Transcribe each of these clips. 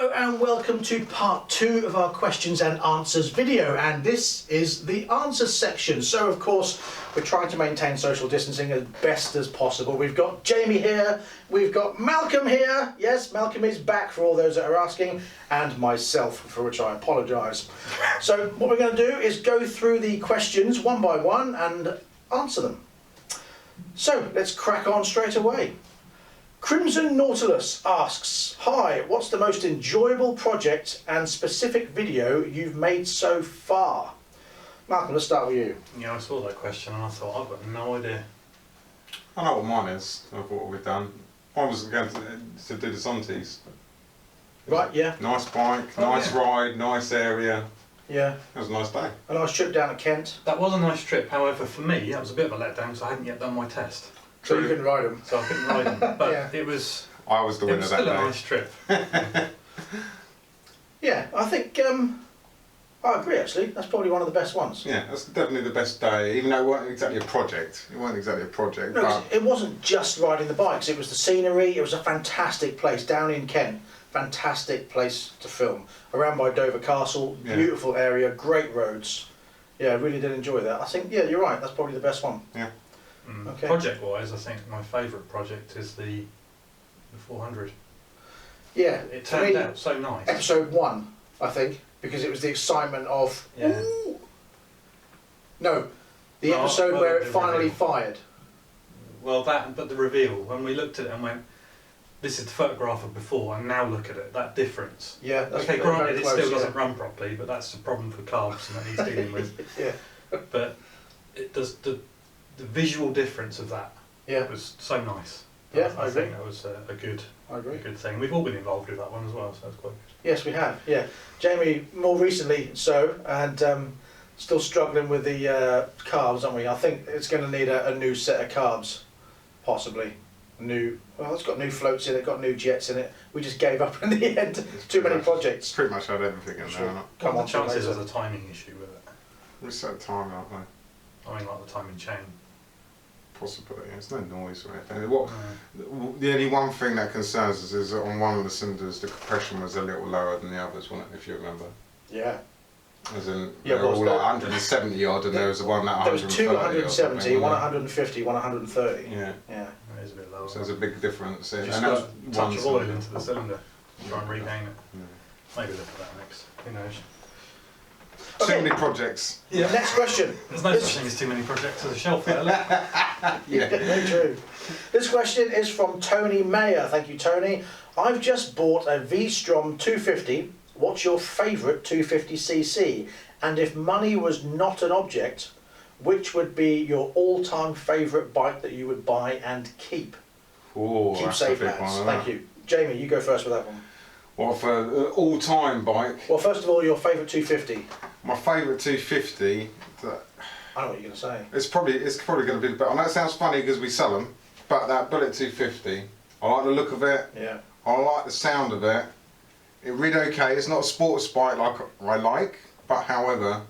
Hello and welcome to part 2 of our questions and answers video, and this is the answers section. So of course we're trying to maintain social distancing as best as possible. We've got Jamie here, we've got Malcolm here, yes, Malcolm is back for all those that are asking, and myself, for which I apologise. So what we're going to do is go through the questions one by one and answer them. So let's crack on straight away. Crimson Nautilus asks, hi, what's the most enjoyable project and specific video you've made so far? Malcolm, let's start with you. Yeah, I saw that question and I thought, I've got no idea. I know what mine is, of what we've done. I was going to do the Sunties. Right, yeah. Nice bike, nice ride, nice area. Yeah. It was a nice day. A nice trip down to Kent. That was a nice trip, however for me that was a bit of a letdown because I hadn't yet done my test. So you couldn't ride them? So I couldn't ride them, but Yeah. it was the winner that day. still a nice trip. Yeah, I think, I agree actually, that's probably one of the best ones. Yeah, that's definitely the best day, even though it wasn't exactly a project. It wasn't exactly a project, No, but... it wasn't just riding the bikes, it was the scenery, it was a fantastic place down in Kent. Fantastic place to film. Around by Dover Castle, Yeah. beautiful area, great roads. Yeah, I really did enjoy that. I think, yeah, you're right, that's probably the best one. Yeah. Okay. Project-wise, I think my favourite project is the 400. Yeah, It to turned me, out so nice. episode 1, I think, because it was the excitement of... Yeah. Ooh. No, the Well, episode well, where it the finally reveal. fired. Well, that, but the reveal, when we looked at it and went, this is the photograph of before, and now look at it, that difference. Yeah, that's Okay, very granted, it close, still yeah. doesn't run properly, but that's the problem for carbs and that he's dealing with. Yeah, But it does the visual difference of that yeah, was so nice. Yeah, I I agree. think that was a good I agree. thing. We've all been involved with that one as well, so that's quite good. Yes, we have, yeah. Jamie, more recently so, and still struggling with the carbs, aren't we? I think it's going to need a new set of carbs, possibly. Well, it's got new floats in it, got new jets in it. We just gave up in the end. Too many projects. Pretty much had everything in there, hasn't it? Come The on, chances later. there's a timing issue with it. We set a time, aren't they? I mean, like the timing chain. Possibly. There's no noise or anything. The only one thing that concerns us is that on one of the cylinders the compression was a little lower than the others, wasn't it, if you remember? Yeah. As in, Yeah, they were well, all there- like 170 odd, and there was the one that There was 130 two or 170, something, one wasn't 150, one 130. it? Yeah. Yeah. It is a bit lower. So there's a big difference. You And just that was got a touch one of oil cylinder. into the cylinder. Try and regain it. Yeah. Maybe look at that next. Who knows? Too Okay. many projects. Yeah. Next question. There's no such thing as too many projects as a shelf there. Look. Yeah. Very true. This question is from Tony Mayer. Thank you, Tony. I've just bought a V-Strom 250. What's your favourite 250cc? And if money was not an object, which would be your all-time favourite bike that you would buy and keep? Oh, Keep that's a safe, big lads. one, isn't Thank it? you. Jamie, you go first with that one. Well, for an all-time bike, Well, first of all, your favourite 250. my favourite 250. I know what you're going to say. It's probably going to be the best. I know it sounds funny because we sell them, but that Bullet 250. I like the look of it. Yeah. I like the sound of it. It read okay. It's not a sports bike like I like, but however,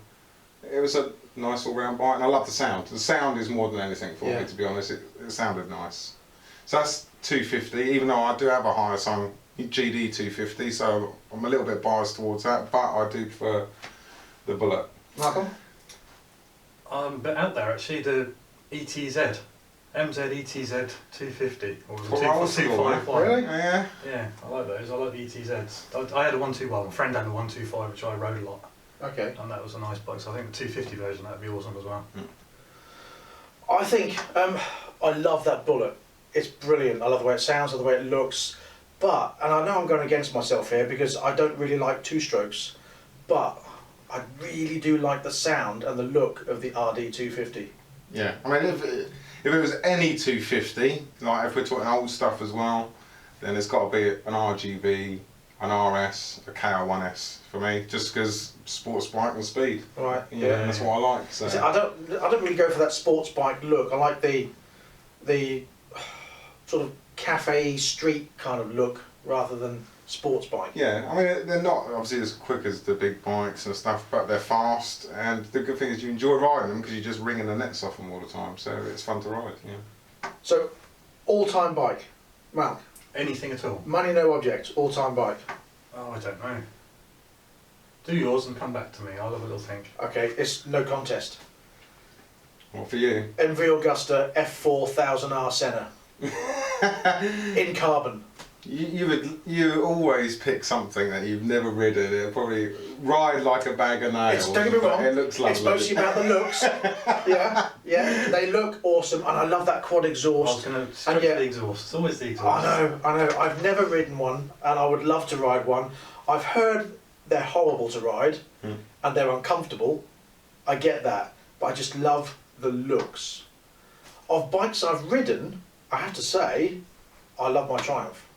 it was a nice all-round bike, and I love the sound. The sound is more than anything for me, to be honest. It sounded nice. So that's 250. Even though I do have a higher Sun GD 250, so I'm a little bit biased towards that, but I do prefer the Bullet. Malcolm? I'm a bit out there actually. The ETZ, MZ ETZ 250 or the Well, I was 251. Really? Yeah. Yeah, I like those. I like the ETZs. I had a 125. My friend had a 125, which I rode a lot, Okay. and that was a nice bike. So I think the 250 version that'd be awesome as well. I think I love that Bullet. It's brilliant. I love the way it sounds, I love the way it looks. But, and I know I'm going against myself here because I don't really like two-strokes, but I really do like the sound and the look of the RD 250. Yeah. I mean, if it was any 250, like if we're talking old stuff as well, then it's got to be an RGB, an RS, a KR1S for me, just because sports bike and speed. Right. Yeah, and that's what I like. So. See, I don't really go for that sports bike look. I like the sort of cafe street kind of look rather than sports bike. Yeah, I mean they're not obviously as quick as the big bikes and stuff, but they're fast. And the good thing is you enjoy riding them because you're just wringing the nets off them all the time. So it's fun to ride. Yeah. So, all-time bike, Mal. Anything at all. Money no object, all-time bike. Oh, I don't know. Do yours and come back to me. I'll have a little think. Okay, it's no contest. What for you? MV Augusta F4000R Senna. In carbon. You always pick something that you've never ridden. It'll probably ride like a bag of nails. Don't get me wrong, it looks lovely. it's mostly about the looks. yeah, they look awesome, and I love that quad I was exhaust. going to strip the exhaust. It's always the exhaust. I know. I've never ridden one, and I would love to ride one. I've heard they're horrible to ride, and they're uncomfortable. I get that, but I just love the looks. Of bikes I've ridden, I have to say, I love my Triumph.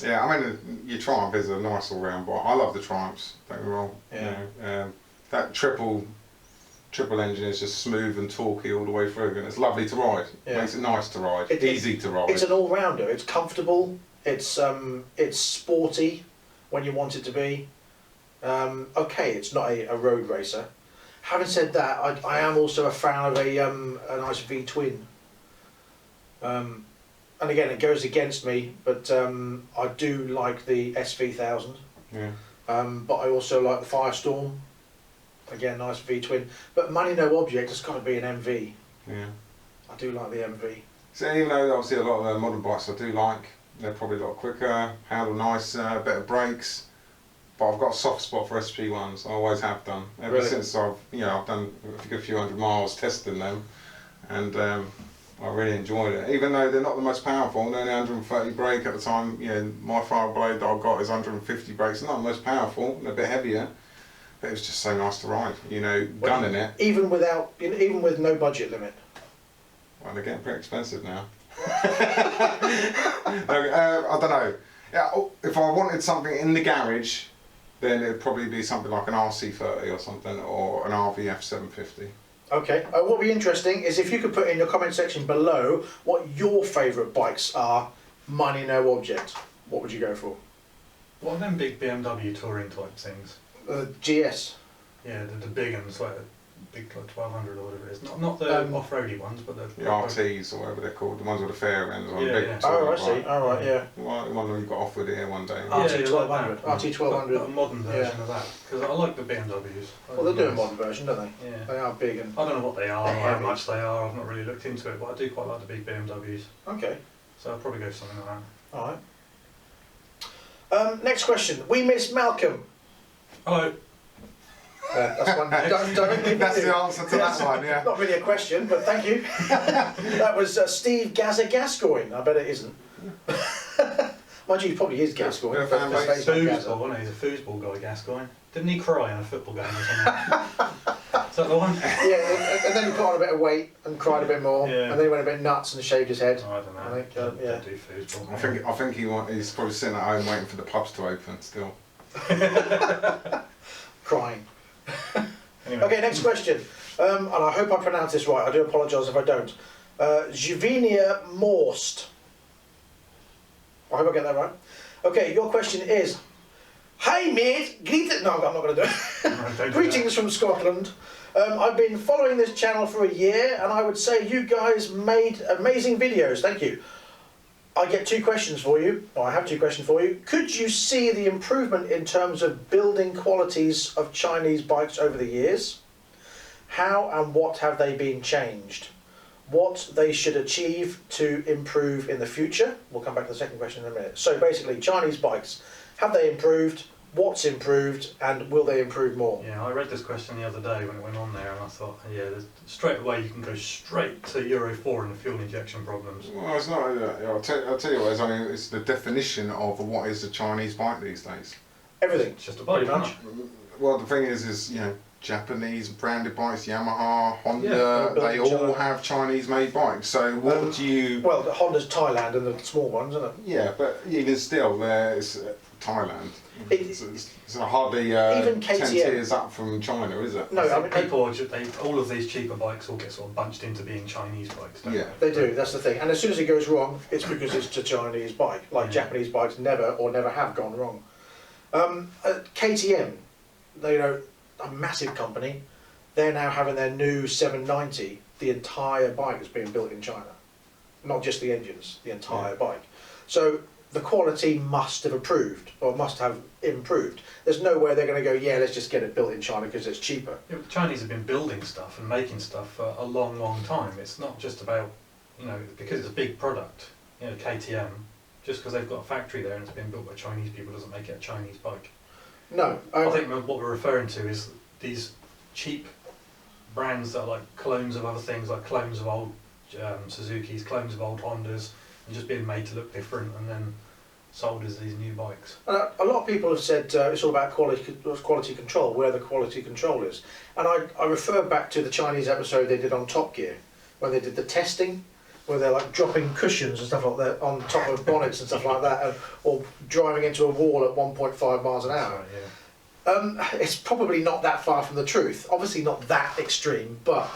Yeah, I mean, your Triumph is a nice all-round bike. I love the Triumphs, don't get me wrong. Yeah. You know, that triple engine is just smooth and torquey all the way through, and it's lovely to ride. Yeah. Makes it nice to ride, easy to ride. It's an all-rounder. It's comfortable. It's sporty when you want it to be. Okay, it's not a road racer. Having said that, I am also a fan of a nice V-twin. And again, it goes against me, but I do like the SV1000. Yeah. But I also like the Firestorm. Again, nice V-twin. But money no object, it's got to be an MV. Yeah. I do like the MV. So even though obviously a lot of the modern bikes I do like, they're probably a lot quicker, handle nice, better brakes. But I've got a soft spot for SP1s. I always have done. Ever since I've done a few hundred miles testing them, and I really enjoyed it. Even though they're not the most powerful, they're only 130 brake at the time. You know, my fire blade that I've got is 150 brakes. They're not the most powerful, they're a bit heavier, but it was just so nice to ride. You know, gunning it. Even with no budget limit. Well, they're getting pretty expensive now. I don't know. Yeah, if I wanted something in the garage, then it'd probably be something like an RC30 or something, or an RVF 750. Okay, what would be interesting is if you could put in your comment section below what your favourite bikes are, money no object. What would you go for? What are them big BMW touring type things? GS. Yeah, the big ones, like the big like 1200 or whatever it is. Not the off-roady ones, but the RTs or whatever they're called, the ones with the fair ends on. Yeah, big yeah. Oh, I see. All right, yeah. The one we got off with here one day. RT1200. RT1200. A modern version of that, because I like the BMWs. Well, they're doing a modern version, don't they? Yeah. They are big and. I don't know what they are, or how heavy. much they are. I've not really looked into it, but I do quite like the big BMWs. Okay. So I'll probably go for something like that. All right. Next question. We miss Malcolm. Hello. That's one. That's the answer to that one, yeah. Not really a question, but thank you. That was Steve Gaza Gascoigne. I bet it isn't. Mind you, he probably is Gascoigne. Yeah, but his face is Gaza. Foosball, wasn't he? He's a foosball guy, Gascoigne. Didn't he cry in a football game or something? Is that the one? Yeah, and then he put on a bit of weight and cried a bit more, Yeah. and then he went a bit nuts and shaved his head. Oh, I don't know. I think, Don't yeah. do foosball. I think he's probably sitting at home waiting for the pubs to open still. Crying. Anyway. Okay, next question. And I hope I pronounce this right. I do apologise if I don't. Juvenia Morst. I hope I get that right. Okay, your question is, "Hi mate, greetings." No, I'm not going to do it. No, don't do Greetings from Scotland. I've been following this channel for a year, and I would say you guys made amazing videos. Thank you. I get two questions for you. Well, I have two questions for you. Could you see the improvement in terms of building qualities of Chinese bikes over the years? How and what have they been changed? What they should achieve to improve in the future? We'll come back to the second question in a minute. So basically, Chinese bikes, have they improved? What's improved, and will they improve more? Yeah, I read this question the other day when it went on there, and I thought, yeah, straight away you can go straight to Euro 4 and the fuel injection problems. Well, it's not. I'll tell you what it is. I mean, it's the definition of what is a Chinese bike these days. Everything. It's just a bike, Pretty much. Well, the thing is Japanese branded bikes, Yamaha, Honda, Yeah, they all China. have Chinese-made bikes. So what do you? Well, the Honda's Thailand and the small ones, isn't it? Yeah, but even still, it's Thailand. It's hardly Even 10 KTM. tiers up from China, is it? No, I mean, people are all of these cheaper bikes all get sort of bunched into being Chinese bikes, don't Yeah. they do, that's the thing. And as soon as it goes wrong, it's because it's a Chinese bike. Like Yeah. Japanese bikes never have gone wrong. KTM, they a massive company. They're now having their new 790. The entire bike is being built in China. Not just the engines, the entire bike. So the quality must have improved, or must have improved. There's no way they're going to go, yeah, let's just get it built in China because it's cheaper. Yeah, but the Chinese have been building stuff and making stuff for a long, long time. It's not just about, you know, because it's a big product, you know, KTM, just because they've got a factory there and it's been built by Chinese people doesn't make it a Chinese bike. No. I think what we're referring to is these cheap brands that are like clones of other things, like clones of old Suzukis, clones of old Hondas, and just being made to look different and then sold as these new bikes. A lot of people have said it's all about quality control, where the quality control is. And I refer back to the Chinese episode they did on Top Gear, when they did the testing, where they're like dropping cushions and stuff like that on top of bonnets and stuff like that, or driving into a wall at 1.5 miles an hour. Right, yeah. It's probably not that far from the truth. Obviously not that extreme, but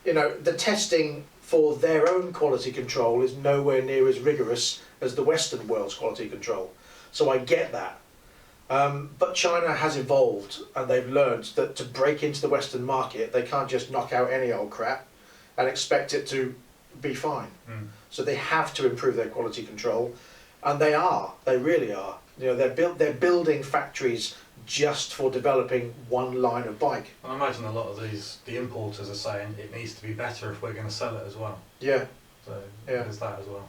you know, the testing for their own quality control is nowhere near as rigorous as the Western world's quality control. So I get that. But China has evolved and they've learned that to break into the Western market, they can't just knock out any old crap and expect it to be fine. So they have to improve their quality control, and they really are. You know, they're building factories just for developing one line of bike. I imagine a lot of the importers are saying it needs to be better if we're going to sell it as well. Yeah. So Yeah. there's that as well.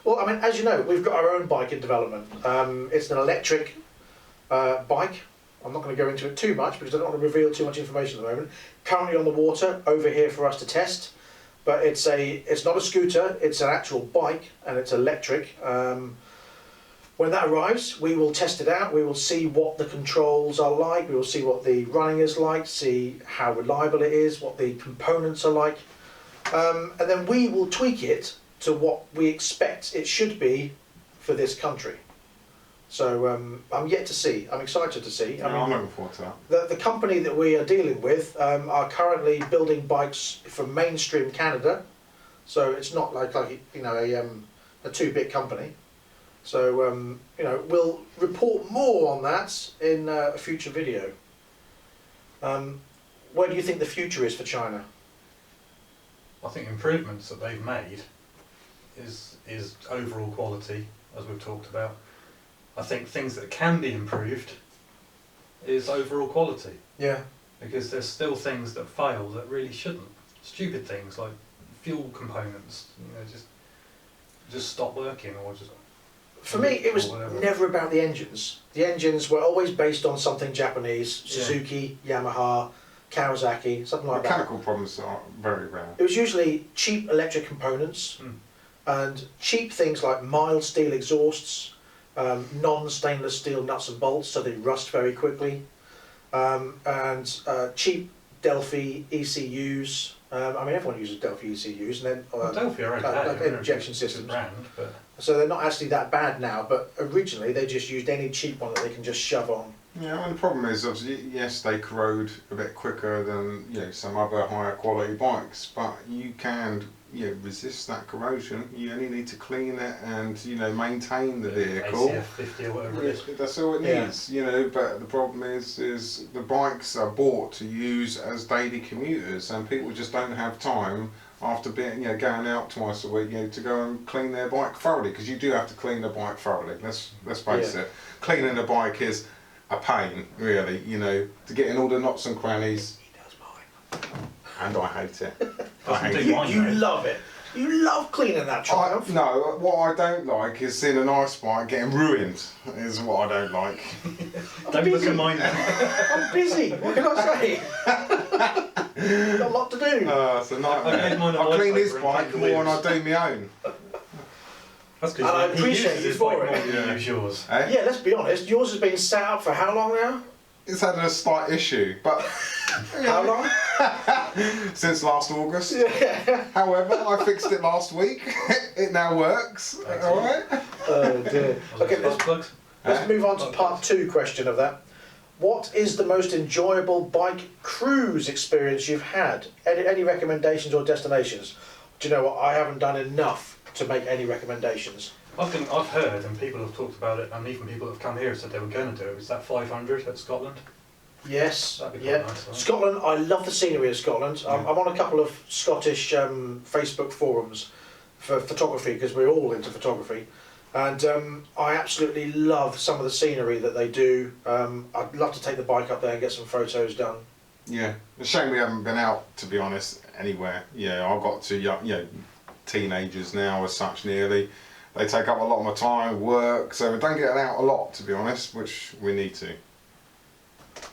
Well, I mean, as you know, we've got our own bike in development. It's an electric bike. I'm not going to go into it too much because I don't want to reveal too much information at the moment. Currently on the water, over here for us to test. But it's not a scooter, it's an actual bike, and it's electric. When that arrives, we will test it out, we will see what the controls are like, we will see what the running is like, see how reliable it is, what the components are like. And then we will tweak it to what we expect it should be for this country. So I'm yet to see, I'm excited to see. I'm looking forward to that. The company that we are dealing with are currently building bikes for mainstream Canada, so it's not like you know a two-bit company. So you know, we'll report more on that in a future video. Where do you think the future is for China? I think improvements that they've made is overall quality, as we've talked about. I think things that can be improved is overall quality. Yeah. Because there's still things that fail that really shouldn't. Stupid things like fuel components, you know, just stop working or just. For me, it was never about the engines. The engines were always based on something Japanese, Suzuki, Yamaha, Kawasaki, something like that. Mechanical problems are very rare. It was usually cheap electric components and cheap things like mild steel exhausts, non-stainless steel nuts and bolts, so they rust very quickly, and cheap Delphi ECUs. I mean, everyone uses Delphi ECUs, and then Delphi are okay, injection systems. Brand, but so they're not actually that bad now. But originally, they just used any cheap one that they can just shove on. Yeah, and the problem is, obviously, yes, they corrode a bit quicker than some other higher quality bikes, but you can resist that corrosion. You only need to clean it and maintain the vehicle. ACF 50 or whatever it is. That's all it needs, But the problem is the bikes are bought to use as daily commuters, and people just don't have time after being going out twice a week to go and clean their bike thoroughly, because you do have to clean the bike thoroughly. Let's face it, cleaning a bike is a pain, really, to get in all the knots and crannies. He does mine. And I hate it. You love it. You love cleaning that Triumph. No, what I don't like is seeing a nice bike getting ruined, is what I don't like. Don't look at mine now. I'm busy, what can I say? Got a lot to do. It's a nightmare. I clean his bike more than I do my own. That's and I appreciate you for it. You use yours. Yeah, let's be honest, yours has been sat up for how long now? It's had a slight issue, but... How long? Since last August. Yeah. However, I fixed it last week. It now works. Alright? Oh dear. Okay, let's move on to part 2 question of that. What is the most enjoyable bike cruise experience you've had? Any recommendations or destinations? Do you know what? I haven't done enough to make any recommendations. I've heard, and people have talked about it, and even people that have come here and said they were going to do it. Was that 500 at Scotland? Yes. That'd be quite nice, right? Scotland. I love the scenery of Scotland. I'm on a couple of Scottish Facebook forums for photography, because we're all into photography. And I absolutely love some of the scenery that they do. I'd love to take the bike up there and get some photos done. Yeah, it's a shame we haven't been out, to be honest, anywhere. Yeah, I've got two young, teenagers now as such nearly. They take up a lot of my time, work, so we don't get out a lot, to be honest, which we need to.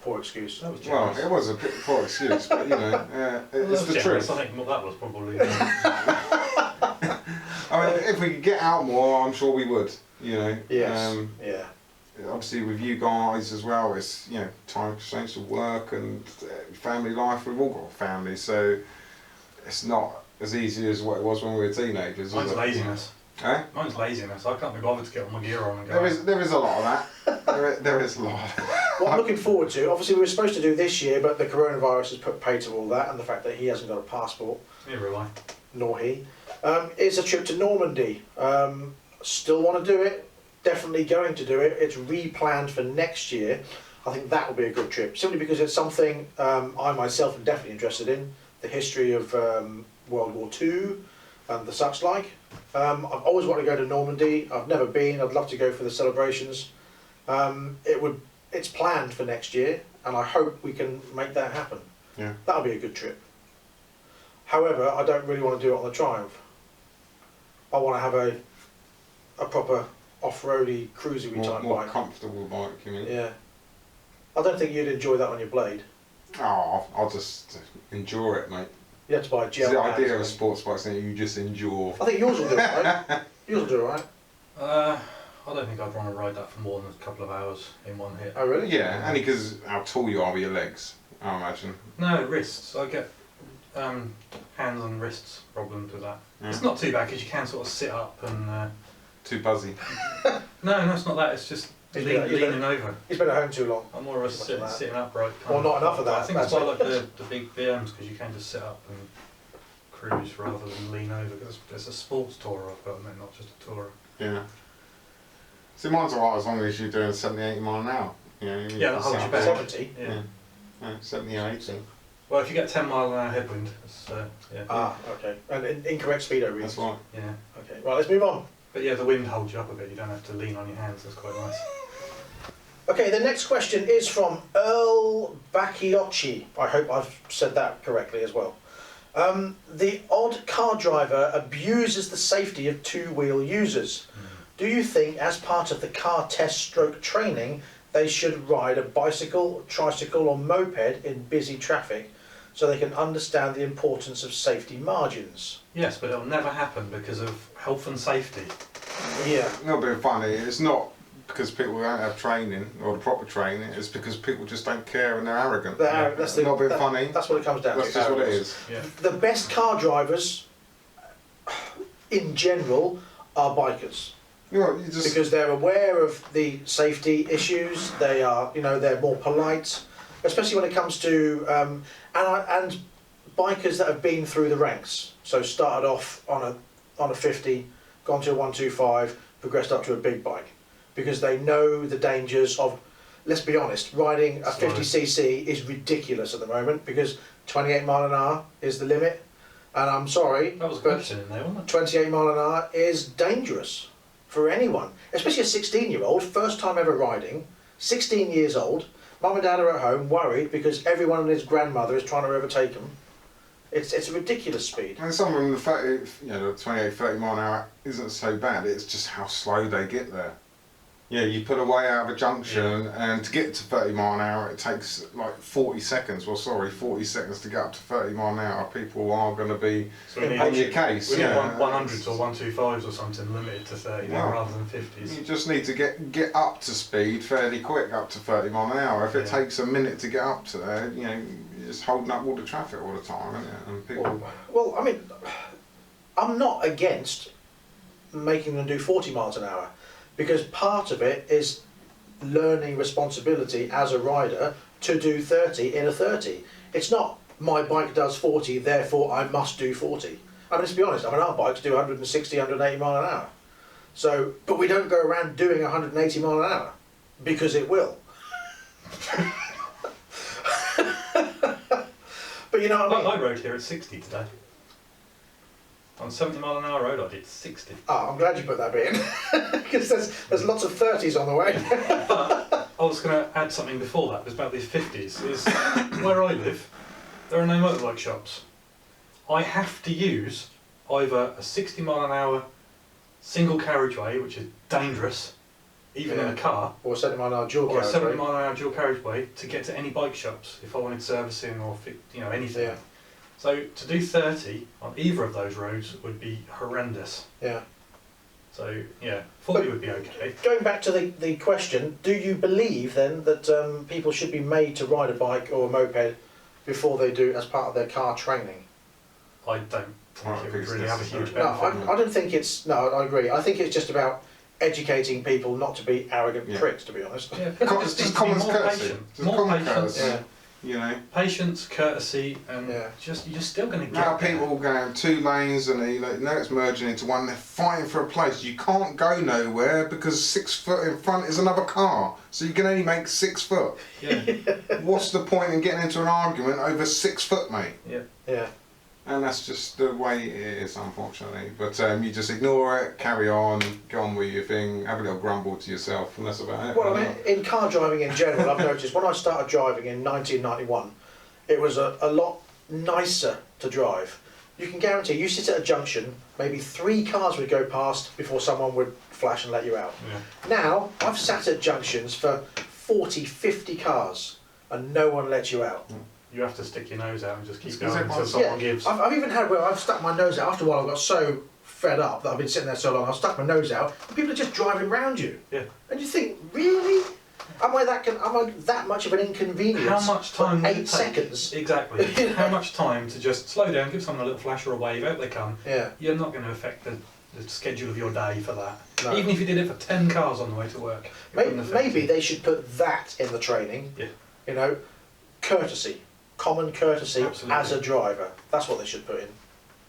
Poor excuse. That was Well, generous. it was a poor excuse, but it's the truth. I think that was probably. I mean, if we could get out more, I'm sure we would. Yes. Yeah. Obviously, with you guys as well, it's time constraints to work and family life. We've all got families, so it's not as easy as what it was when we were teenagers. Mine's is it? laziness. Eh? Mine's laziness. I can't be bothered to get all my gear on and go. There is a lot of that. there is a lot. What I'm looking forward to, obviously we were supposed to do this year, but the coronavirus has put paid to all that, and the fact that he hasn't got a passport, Neither have I. nor he, is a trip to Normandy. Still want to do it, definitely going to do it. It's replanned for next year. I think that will be a good trip, simply because it's something I myself am definitely interested in, the history of World War II and the such like. I've always wanted to go to Normandy. I've never been. I'd love to go for the celebrations. It's planned for next year, and I hope we can make that happen. Yeah. That'll be a good trip. However, I don't really want to do it on the Triumph. I want to have a proper off-roady, cruisery type More bike. comfortable bike, you mean? Yeah. I don't think you'd enjoy that on your Blade. Oh, I'll just endure it, mate. You have to buy a gel. It's the pad idea or of a something. sports bike thing you just endure. I think yours will do it, right? Yours will do it, right? I don't think I'd want to ride that for more than a couple of hours in one hit. Oh, really? Yeah, only because how tall you are with your legs, I imagine. No, wrists. I get hands and wrists problems with that. Yeah. It's not too bad because you can sort of sit up and. Too buzzy. No, it's not that. It's just He's leaning over. He's been at home too long. I'm more of a Too much of that. sitting upright. Well, not enough of that. I think that's That's why I like the big BMs because you can just sit up and cruise rather than lean over. Because it's a sports tourer I've got, and not just a tourer. Yeah. See, mine's alright as long as you're doing 70, 80 mile an hour. Yeah, that holds you back. 70? Yeah. Yeah, 70 or 80. Well, if you get 10 mile an hour headwind, it's, yeah. Ah, okay. And incorrect speedo readings. That's right. Yeah. Okay, right, let's move on. But yeah, the wind holds you up a bit. You don't have to lean on your hands. That's quite nice. Okay, the next question is from Earl Bacchiocci. I hope I've said that correctly as well. The odd car driver abuses the safety of two-wheel users. Do you think, as part of the car test stroke training, they should ride a bicycle, tricycle or moped in busy traffic so they can understand the importance of safety margins? Yes, but it'll never happen because of health and safety. Yeah. Not being funny, it's not because people don't have training or the proper training, it's because people just don't care and they're arrogant. That's Not being funny. That's what it comes down That's to. just what it arrogance. is. Yeah. The best car drivers, in general, are bikers. You know, you just Because they're aware of the safety issues. They are, they're more polite, especially when it comes to and bikers that have been through the ranks. So started off on a 50, gone to a 125, progressed up to a big bike, because they know the dangers of. Let's be honest, riding a 50cc is ridiculous at the moment because 28 mile an hour is the limit, and I'm sorry, That was a but question in there, wasn't it? 28 mile an hour is dangerous for anyone, especially a 16-year-old, first time ever riding, 16 years old. Mum and dad are at home worried because everyone and his grandmother is trying to overtake them. It's a ridiculous speed. and some of them, the 28, 30 mile an hour isn't so bad, it's just how slow they get there. Yeah, you put away out of a junction and to get to 30 mile an hour it takes like 40 seconds, 40 seconds to get up to 30 mile an hour. People are going to be So we need, on your case. we need Yeah. 100s or 125s or something limited to 30 now Wow. rather than 50s. You just need to get up to speed fairly quick, up to 30 mile an hour. If it Yeah. takes a minute to get up to there, you're just holding up all the traffic all the time, isn't it? And people, Well, I mean, I'm not against making them do 40 miles an hour, because part of it is learning responsibility as a rider to do 30 in a 30. It's not my bike does 40, therefore I must do 40. I mean, let's be honest, our bikes do 160, 180 mile an hour. So, but we don't go around doing 180 mile an hour because it will. But you know what I mean? I rode here at 60 today. On 70 mile an hour road, I did 60. Oh, I'm glad you put that bit in, because there's lots of 30s on the way. But I was going to add something before that. It was about these 50s. Is where I live, there are no motorbike shops. I have to use either a 60 mile an hour single carriageway, which is dangerous, even in a car, Or a 70 mile an hour dual or a 70 carriageway. mile an hour dual carriageway to get to any bike shops if I wanted servicing or anything. Yeah. So to do 30 on either of those roads would be horrendous. Yeah. So yeah, 40 would be okay. Going back to the question, do you believe then that people should be made to ride a bike or a moped before they do as part of their car training? I don't think it would really have a huge No, benefit. I don't think it's. No, I agree. I think it's just about educating people not to be arrogant pricks, to be honest. Yeah, Just common courtesy. Just More common patience. courtesy. Yeah. You know. Patience, courtesy, and Yeah. you're still going to get Now there. people going 2 lanes and now it's merging into one. They're fighting for a place. You can't go nowhere because 6 foot in front is another car. So you can only make 6 foot. Yeah. What's the point in getting into an argument over 6 foot, mate? Yeah. Yeah. And that's just the way it is, unfortunately. But you just ignore it, carry on, go on with your thing, have a little grumble to yourself, and that's about it. Well, I mean, in car driving in general, I've noticed when I started driving in 1991, it was a lot nicer to drive. You can guarantee, you sit at a junction, maybe 3 cars would go past before someone would flash and let you out. Yeah. Now, I've sat at junctions for 40, 50 cars and no one lets you out. You have to stick your nose out and just keep It's going because until everyone's- someone gives. I've even had where I've stuck my nose out. After a while, I got so fed up that I've been sitting there so long, I've stuck my nose out, and people are just driving round you. Yeah. And you think, really? Am I that much of an inconvenience? How much time for would it 8 take? seconds? Exactly. How much time to just slow down, give someone a little flash or a wave, out they come. Yeah. You're not going to affect the schedule of your day for that. No. Even if you did it for 10 cars on the way to work. it wouldn't affect Maybe you. they should put that in the training. Yeah. You know, courtesy, common courtesy Absolutely. as a driver. That's what they should put in.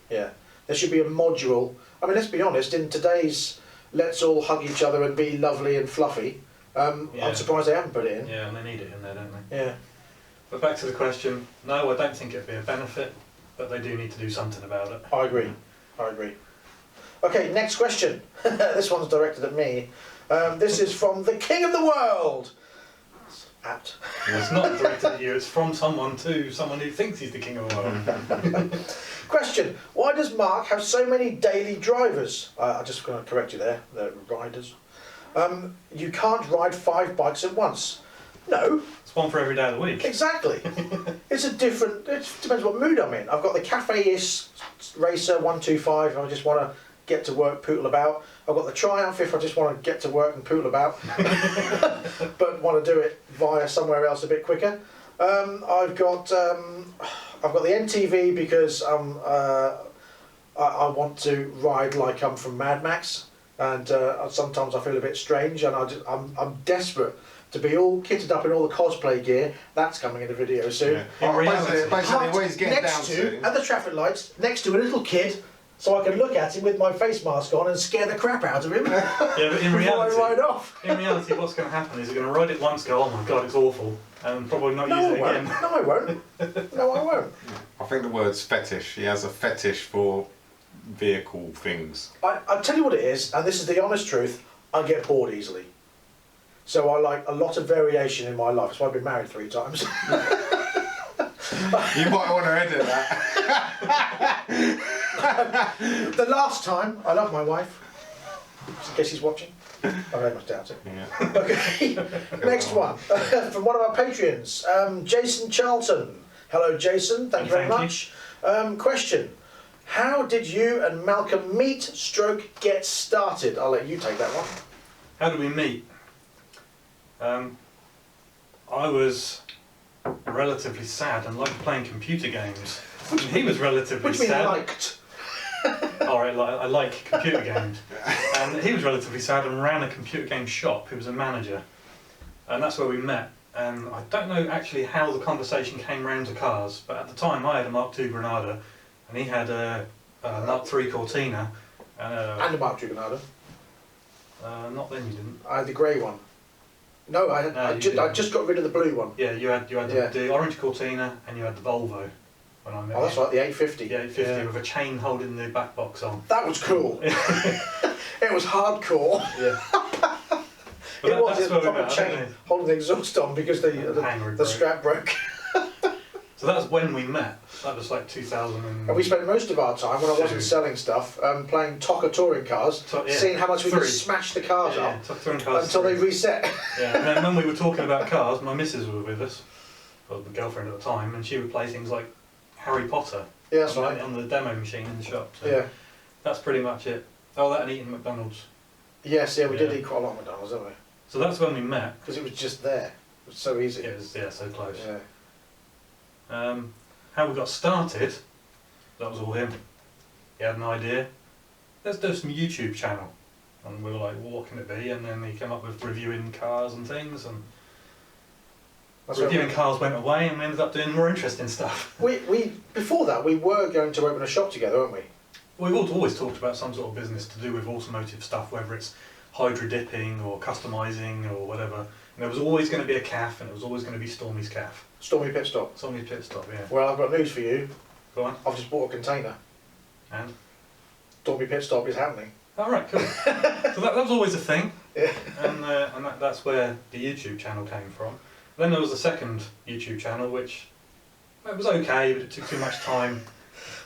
Yeah. There should be a module. I mean, let's be honest. In today's let's all hug each other and be lovely and fluffy, Yeah. I'm surprised they haven't put it in. Yeah, and they need it in there, don't they? Yeah. But back to the question, no, I don't think it'd be a benefit, but they do need to do something about it. I agree. I agree. Okay, next question. This one's directed at me. This is from the King of the World. That's apt. It's not directed at you, it's from someone to someone who thinks he's the king of the world. Question: why does Mark have so many daily drivers? I'm just going to correct you there. They're riders. You can't ride 5 bikes at once. No, It's one for every day of the week. exactly. It's a different. It depends what mood I'm in. I've got the Cafe-ish Racer 125. I just want to get to work, pootle about. I've got the Triumph if I just want to get to work and pootle about, but want to do it via somewhere else a bit quicker. I've got the NTV because I want to ride like I'm from Mad Max, and sometimes I feel a bit strange, and I'm desperate to be all kitted up in all the cosplay gear. That's coming in the video soon. Yeah. In Oh, reality- basically what he's getting down Next to. at the traffic lights, next to a little kid, so I can look at him with my face mask on and scare the crap out of him Yeah, but in before reality, I ride off. in reality, what's going to happen is you're going to ride it once, go, oh my god, it's awful, and probably not No, use I it won't. again. No, I won't. No, I won't. I think the word's fetish. He has a fetish for vehicle things. I'll tell you what it is, and this is the honest truth, I get bored easily. So I like a lot of variation in my life. That's why I've been married 3 times. You might want to edit that. The last time, I love my wife. Just in case she's watching. I very much doubt it. Yeah. Okay, next one. From one of our Patreons, Jason Charlton. Hello Jason, thank you very Thank you. much. Question. How did you and Malcolm meet stroke get started? I'll let you take that one. How did we meet? I was relatively sad and liked playing computer games. And he was relatively Which means sad. liked. Alright, I like computer games. And he was relatively sad and ran a computer game shop. He was a manager. And that's where we met. And I don't know actually how the conversation came round to cars, but at the time I had a Mark II Granada and he had a Mark III Cortina. And a Mark II Granada. Not then you didn't. I had the grey one. No, No, you I didn't. just got rid of the blue one. Yeah, you had Yeah. the orange Cortina and you had the Volvo. when I met Oh, that's you. right, the 850. The 850 with a chain holding the back box on. That was cool. It was hardcore. Yeah. It was that's a where we proper met, chain holding the exhaust on because the strap broke. So that's when we met. That was like 2000 And we spent most of our time, when I wasn't selling stuff, playing Tocker touring cars, seeing how much we could smash the cars up until they reset. Yeah, and then when we were talking about cars, my missus was with us, well, my girlfriend at the time, and she would play things like Harry Potter on the demo machine in the shop. So Yeah. that's pretty much it. Oh, that and eating McDonald's. Yes, we did eat quite a lot of McDonald's, didn't we? So that's when we met. Because it was just there. It was so easy. It was, so close. Yeah. How we got started, that was all him. He had an idea. Let's do some YouTube channel. And we were like, well, what can it be? And then he came up with reviewing cars and things. And reviewing cars went away and we ended up doing more interesting stuff. We before that, we were going to open a shop together, weren't we? We've always talked about some sort of business to do with automotive stuff, whether it's hydro dipping or customising or whatever. And there was always going to be a CAF, and it was always going to be Stormy's CAF. Stormy Pit Stop. Stormy's Pit Stop, yeah. Well, I've got news for you. Go on. I've just bought a container. And? Stormy Pit Stop is happening. Oh, right, cool. So that was always a thing. Yeah. And that's where the YouTube channel came from. Then there was a second YouTube channel, which it was okay, but it took too much time.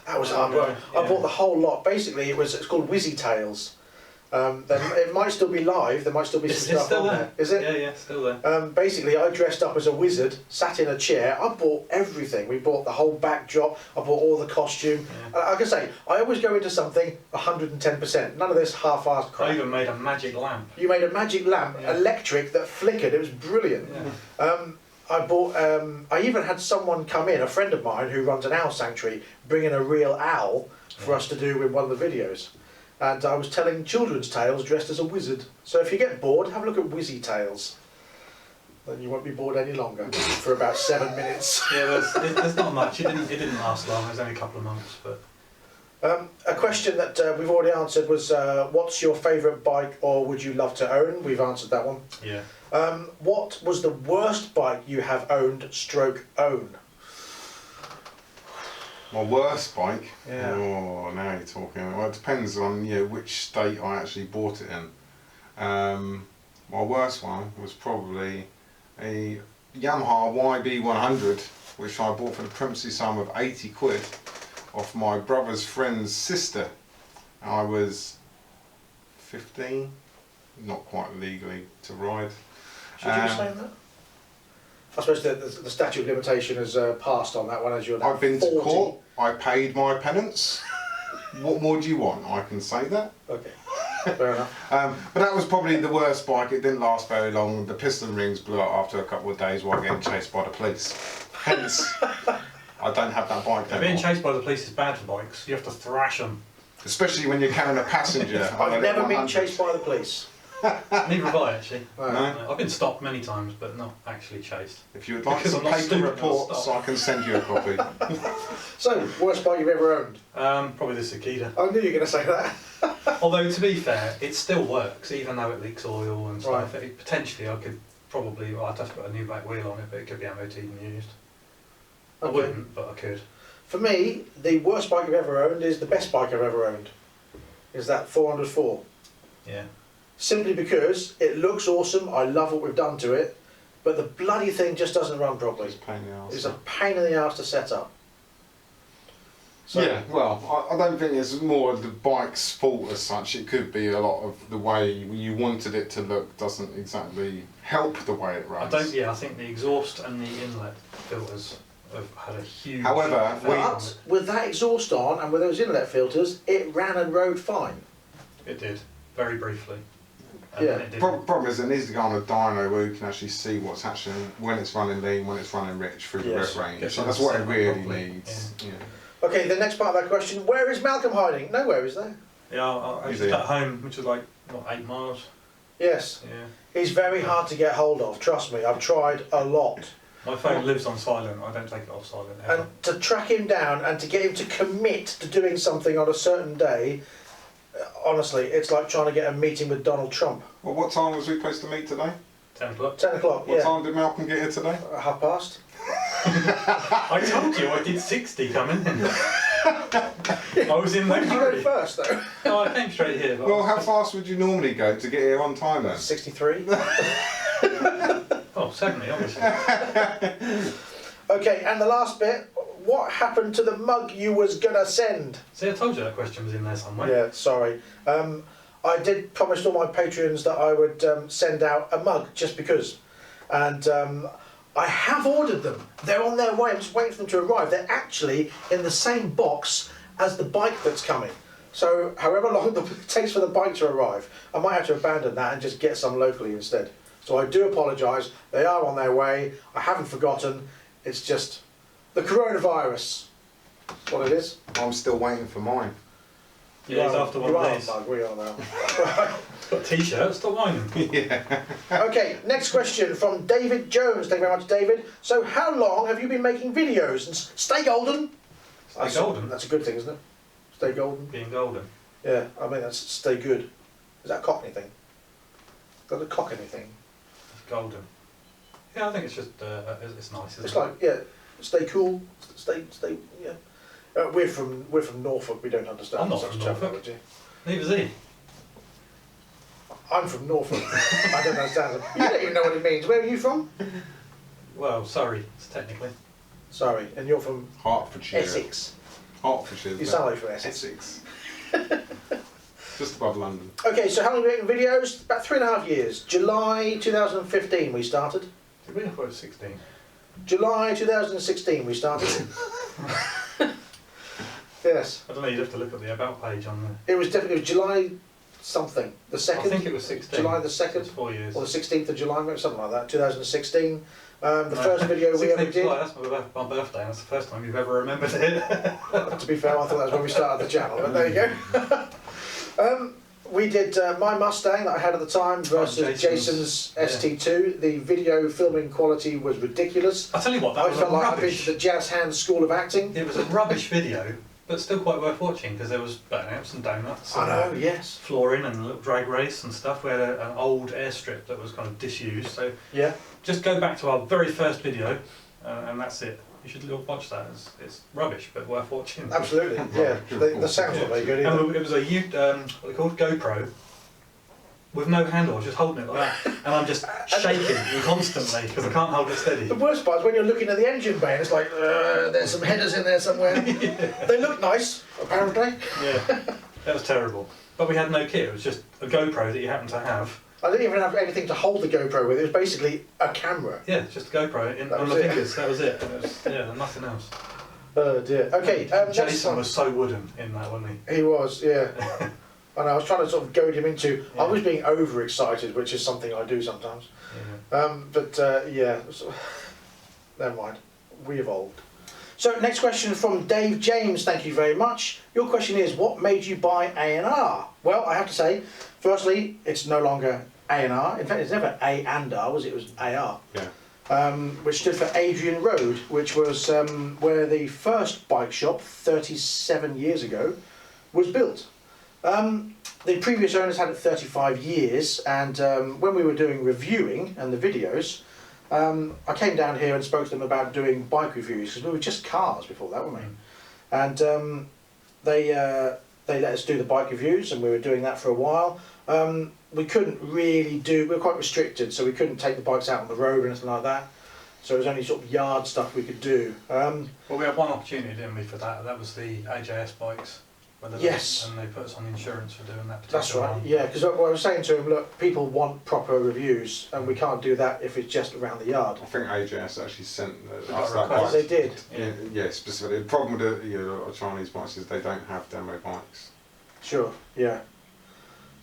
That was hard work. I bought the whole lot. Basically, it's called WIZZI Tales. It might still be live. There might still be some stuff on there. Is it? Yeah, still there. Basically, I dressed up as a wizard, sat in a chair. I bought everything. We bought the whole backdrop. I bought all the costume. Like I say, I always go into something 110%. None of this half-assed crap. I even made a magic lamp. You made a magic lamp, electric, that flickered. It was brilliant. Yeah. I even had someone come in, a friend of mine who runs an owl sanctuary, bring in a real owl for us to do with one of the videos. And I was telling children's tales dressed as a wizard. So if you get bored, have a look at WIZZI Tales. Then you won't be bored any longer for about 7 minutes. Yeah, there's not much. It didn't last long. It was only a couple of months, but. A question that we've already answered was, what's your favourite bike or would you love to own? We've answered that one. Yeah. What was the worst bike you have owned / own? My worst bike? Yeah. Oh, now you're talking. Well, it depends on which state I actually bought it in. My worst one was probably a Yamaha YB100, which I bought for the princely sum of 80 quid off my brother's friend's sister. I was 15, not quite legally to ride. Should you say that? I suppose the statute of limitation has passed on that one, as you're now I've been 40. to court, I paid my penance. What more do you want? I can say that. Okay, fair enough. But that was probably the worst bike. It didn't last very long. The piston rings blew up after a couple of days while getting chased by the police. Hence, I don't have that bike anymore. Being chased by the police is bad for bikes. You have to thrash them. Especially when you're carrying a passenger. I've never been chased by the police. Neither have I, actually. No? I've been stopped many times, but not actually chased. If you would like Because some I'm not paper stupid, reports, I'll I can send you a copy. So, worst bike you've ever owned? Probably the Cicada. I knew you were going to say that. Although, to be fair, it still works, even though it leaks oil and stuff. Right. Potentially, I could probably, I'd have to put a new back wheel on it, but it could be MOT'd and used. I Okay. wouldn't, but I could. For me, the worst bike I've ever owned is the best bike I've ever owned. Is that 404. Yeah. Simply because it looks awesome, I love what we've done to it, but the bloody thing just doesn't run properly. It's a pain in the arse. It's a pain in the arse to set up. So, Yeah, well, I don't think it's more the bike's fault as such. It could be a lot of the way you wanted it to look doesn't exactly help the way it runs. I think the exhaust and the inlet filters have had a huge However, effect on but it. with that exhaust on and with those inlet filters, it ran and rode fine. It did, very briefly. And Yeah. then it didn't. Problem is, it needs to go on a dyno where you can actually see what's happening when it's running lean, when it's running rich through Yes. the rev range. Gets So on that's the what it set really properly. needs. Yeah. Okay, the next part of that question, where is Malcolm hiding? Nowhere, is there? Yeah, I was Is it? at home, which was like, what, 8 miles? Yes. Yeah. He's very hard to get hold of, trust me, I've tried a lot. My phone lives on silent, I don't take it off silent ever. And to track him down and to get him to commit to doing something on a certain day, honestly, it's like trying to get a meeting with Donald Trump. Well, what time was we supposed to meet today? 10 o'clock. 10 o'clock, What yeah. time did Malcolm get here today? 1:30. I told you I did 60 coming in. I was in Where no did you go hurry. first, though? No, I came straight here. But Well, how fast would you normally go to get here on time then? 63. Oh, 70, obviously. Okay, and the last bit. What happened to the mug you was gonna send? See, I told you that question was in there somewhere. Yeah, sorry. I did promise all my patrons that I would send out a mug just because, and I have ordered them. They're on their way. I'm just waiting for them to arrive. They're actually in the same box as the bike that's coming. So, however long it takes for the bike to arrive, I might have to abandon that and just get some locally instead. So I do apologise. They are on their way. I haven't forgotten. It's just the coronavirus. That's what it is. I'm still waiting for mine. Yeah, it's after one you of are these. a mug, we are now. Got a t-shirt, stop whining. Yeah. Okay, next question from David Jones. Thank you very much, David. So, how long have you been making videos? And stay golden. Stay golden? That's a good thing, isn't it? Stay golden. Being golden. Yeah, I mean that's stay good. Is that a Cockney thing? Does a Cockney thing? It's golden. Yeah, I think it's just, it's nice, isn't It's it? like stay cool. Stay. Yeah. We're from Norfolk. We don't understand I'm not such from Norfolk. terminology. Neither is he. I'm from Norfolk. I don't understand it. You don't even know what it means. Where are you from? Well, sorry, it's technically. Sorry, and you're from Hertfordshire. Essex. Hertfordshire. You sound like you're from Essex. Essex. Just above London. Okay, so how long have you been making videos? About 3.5 years. July 2015 we started. Did we? I thought it was 16. July 2016 we started. Yes. I don't know, you'd have to look at the about page on the... It was definitely July something. The 2nd? I think it was 16. July the 2nd? It's 4 years. Or the 16th of July, maybe something like that. 2016. The No, first video we ever 16th did. July, that's my birthday, and that's the first time you've ever remembered it. To be fair, I thought that was when we started the channel, but there you go. We did my Mustang that I had at the time versus Jason's yeah. ST2. The video filming quality was ridiculous. I'll tell you what, that I was felt a like I'd been rubbish. to the Jazz Hands School of Acting. It was a rubbish video, but still quite worth watching because there was burnouts and donuts. I and know, yes. flooring and a little drag race and stuff. We had an old airstrip that was kind of disused. So Yeah. just go back to our very first video, and that's it. You should watch that. It's rubbish, but worth watching. Absolutely, yeah. The sound's not very good either. And it was a what they called GoPro with no handle. I was just holding it like that, and I'm just shaking constantly because I can't hold it steady. The worst part is when you're looking at the engine bay and it's like, there's some headers in there somewhere. They look nice, apparently. Yeah, that was terrible. But we had no kit. It was just a GoPro that you happened to have. I didn't even have anything to hold the GoPro with. It was basically a camera. Yeah, just a GoPro on the fingers. That was it. It was, yeah, nothing else. Oh dear. Okay, next Jason one. was so wooden in that, wasn't he? He was, yeah. And I was trying to sort of goad him into. I Yeah. was being overexcited, which is something I do sometimes. Yeah. Yeah, so, never mind. We evolved. So next question from Dave James. Thank you very much. Your question is, what made you buy A&R? Well, I have to say, firstly, it's no longer A&R. In fact, it's never A and R, was it? It was AR. Yeah. Which stood for Adrian Road, which was where the first bike shop 37 years ago was built. The previous owners had it 35 years, and when we were doing reviewing and the videos, I came down here and spoke to them about doing bike reviews because we were just cars before that, weren't we? And they let us do the bike reviews, and we were doing that for a while. We couldn't really we were quite restricted, so we couldn't take the bikes out on the road or anything like that. So it was only sort of yard stuff we could do. Well, we had one opportunity, didn't we, for that? That was the AJS bikes. Yes. And they put us on insurance for doing that particular That's right, one. yeah, because what I was saying to him, look, people want proper reviews, and we can't do that if it's just around the yard. I think AJS actually sent got us a that request. bike. They did. Yeah, specifically. The problem with the Chinese bikes is they don't have demo bikes. Sure, yeah.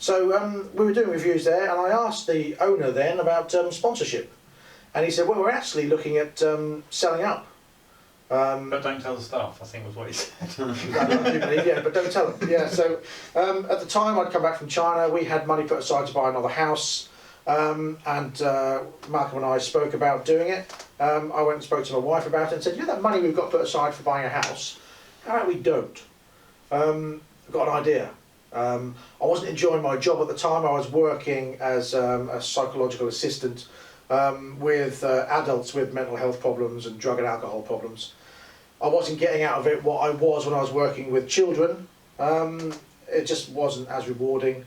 So we were doing reviews there, and I asked the owner then about sponsorship, and he said, well, we're actually looking at selling up. But don't tell the staff, I think was what he said. Yeah, but don't tell them. Yeah, so at the time I'd come back from China, we had money put aside to buy another house, and Malcolm and I spoke about doing it. I went and spoke to my wife about it and said, you know that money we've got put aside for buying a house, how about we don't? I've got an idea. I wasn't enjoying my job at the time. I was working as a psychological assistant with adults with mental health problems and drug and alcohol problems. I wasn't getting out of it what I was when I was working with children. It just wasn't as rewarding.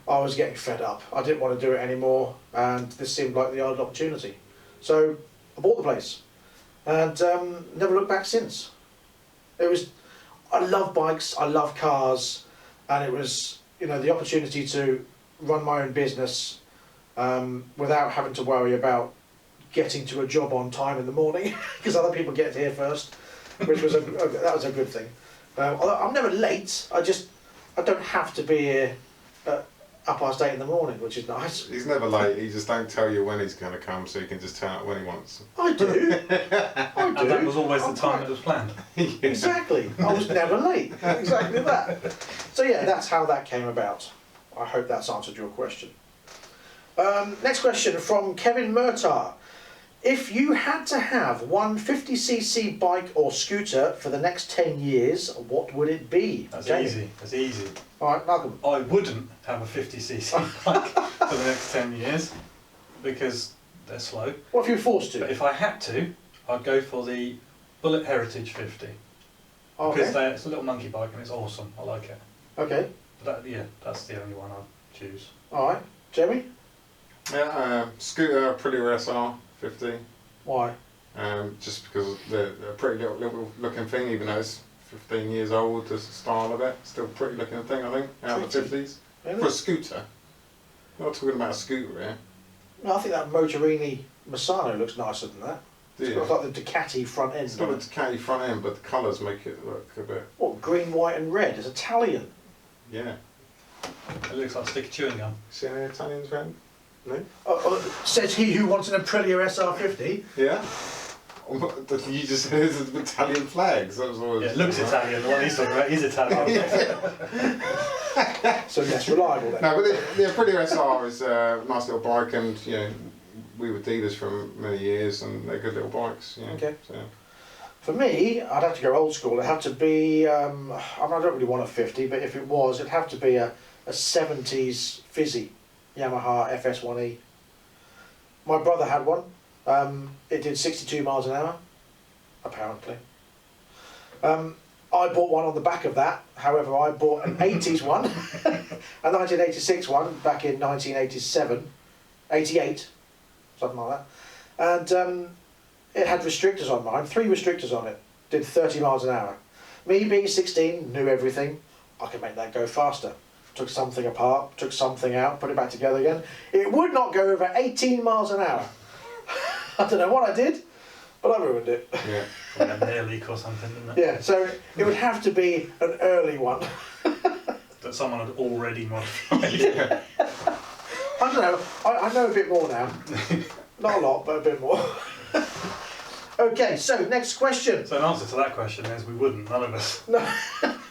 I was getting fed up. I didn't want to do it anymore, and this seemed like the ideal opportunity. So I bought the place, and never looked back since. I love bikes, I love cars, and it was, the opportunity to run my own business without having to worry about getting to a job on time in the morning because other people get here first, which was that was a good thing. Although I'm never late, I don't have to be here at 8:30 in the morning, which is nice. He's never late, he just don't tell you when he's going to come, so you can just turn up when he wants. I do. And that was always the time it was planned. Exactly. I was never late. Exactly that. So yeah, that's how that came about. I hope that's answered your question. Next question from Kevin Murtar. If you had to have one 50cc bike or scooter for the next 10 years, what would it be? That's Jamie? easy. That's easy. All right, Malcolm. I wouldn't have a 50cc bike for the next 10 years because they're slow. What if you were forced to? But if I had to, I'd go for the Bullet Heritage 50 Okay. because it's a little monkey bike and it's awesome. I like it. Okay. But that's the only one I'd choose. All right. Jamie? Yeah, scooter Aprilia SR 50. Why? Just because they're a pretty little looking thing, even though it's 15 years old, the style of it, still a pretty looking thing, I think, out of the 50s. Really? For a scooter. We're not talking about a scooter here. No, I think that Motorini Misano looks nicer than that. It's got like the Ducati front end. It's got a Ducati front end, but the colours make it look a bit... What, green, white and red? It's Italian. Yeah. It looks like a stick of chewing gum. See any Italians around? No? Says he who wants an Aprilia SR50. Yeah? You just said it's Italian flags. That was always... Yeah, it looks Italian. The one he's talking about is Italian. So less reliable then. No, but the Aprilia SR is a nice little bike, and we were dealers for many years, and they're good little bikes. Okay. So. For me, I'd have to go old school. It'd have to be, I don't really want a 50, but if it was, it'd have to be a 70s fizzy Yamaha FS1E. My brother had one. It did 62 miles an hour, apparently. I bought one on the back of that. However, I bought an 80s one, a 1986 one back in 1987, 88, something like that. And it had restrictors on mine, 3 restrictors on it, did 30 miles an hour. Me being 16, knew everything, I could make that go faster. Took something apart, took something out, put it back together again. It would not go over 18 miles an hour. I don't know what I did, but I ruined it. Yeah. Like an air leak or something, didn't it? Yeah, so it would have to be an early one. That someone had already modified. Yeah. I don't know, I know a bit more now. Not a lot, but a bit more. Okay, so next question. So an answer to that question is we wouldn't, none of us. No,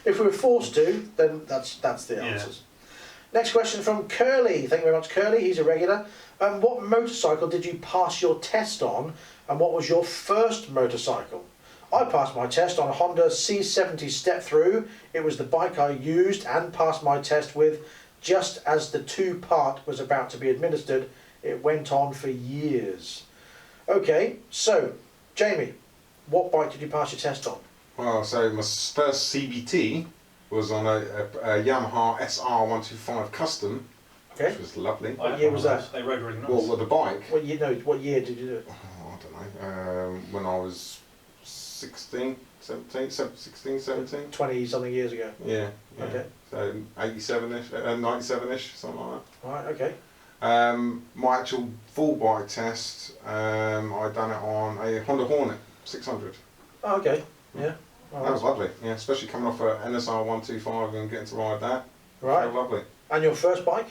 if we were forced to, then that's the Yeah. answers. Next question from Curly. Thank you very much, Curly. He's a regular. What motorcycle did you pass your test on, and what was your first motorcycle? I passed my test on a Honda C70 Step Through. It was the bike I used and passed my test with just as the 2-part was about to be administered. It went on for years. Okay, so Jamie, what bike did you pass your test on? Well, so my first CVT was on a Yamaha SR125 Custom, Okay. which was lovely. What year was that? They rode really nice. Well, with the bike, What year did you do it? I don't know, when I was 16, 17. 20 something years ago. Yeah. Okay. So 87ish, 97ish, something like Right, okay. that. My actual full bike test, I done it on a Honda Hornet 600. Oh, okay. Yeah. Oh, That was lovely, yeah, especially coming off a NSR 125 and getting to ride that. right. Very lovely. And your first bike?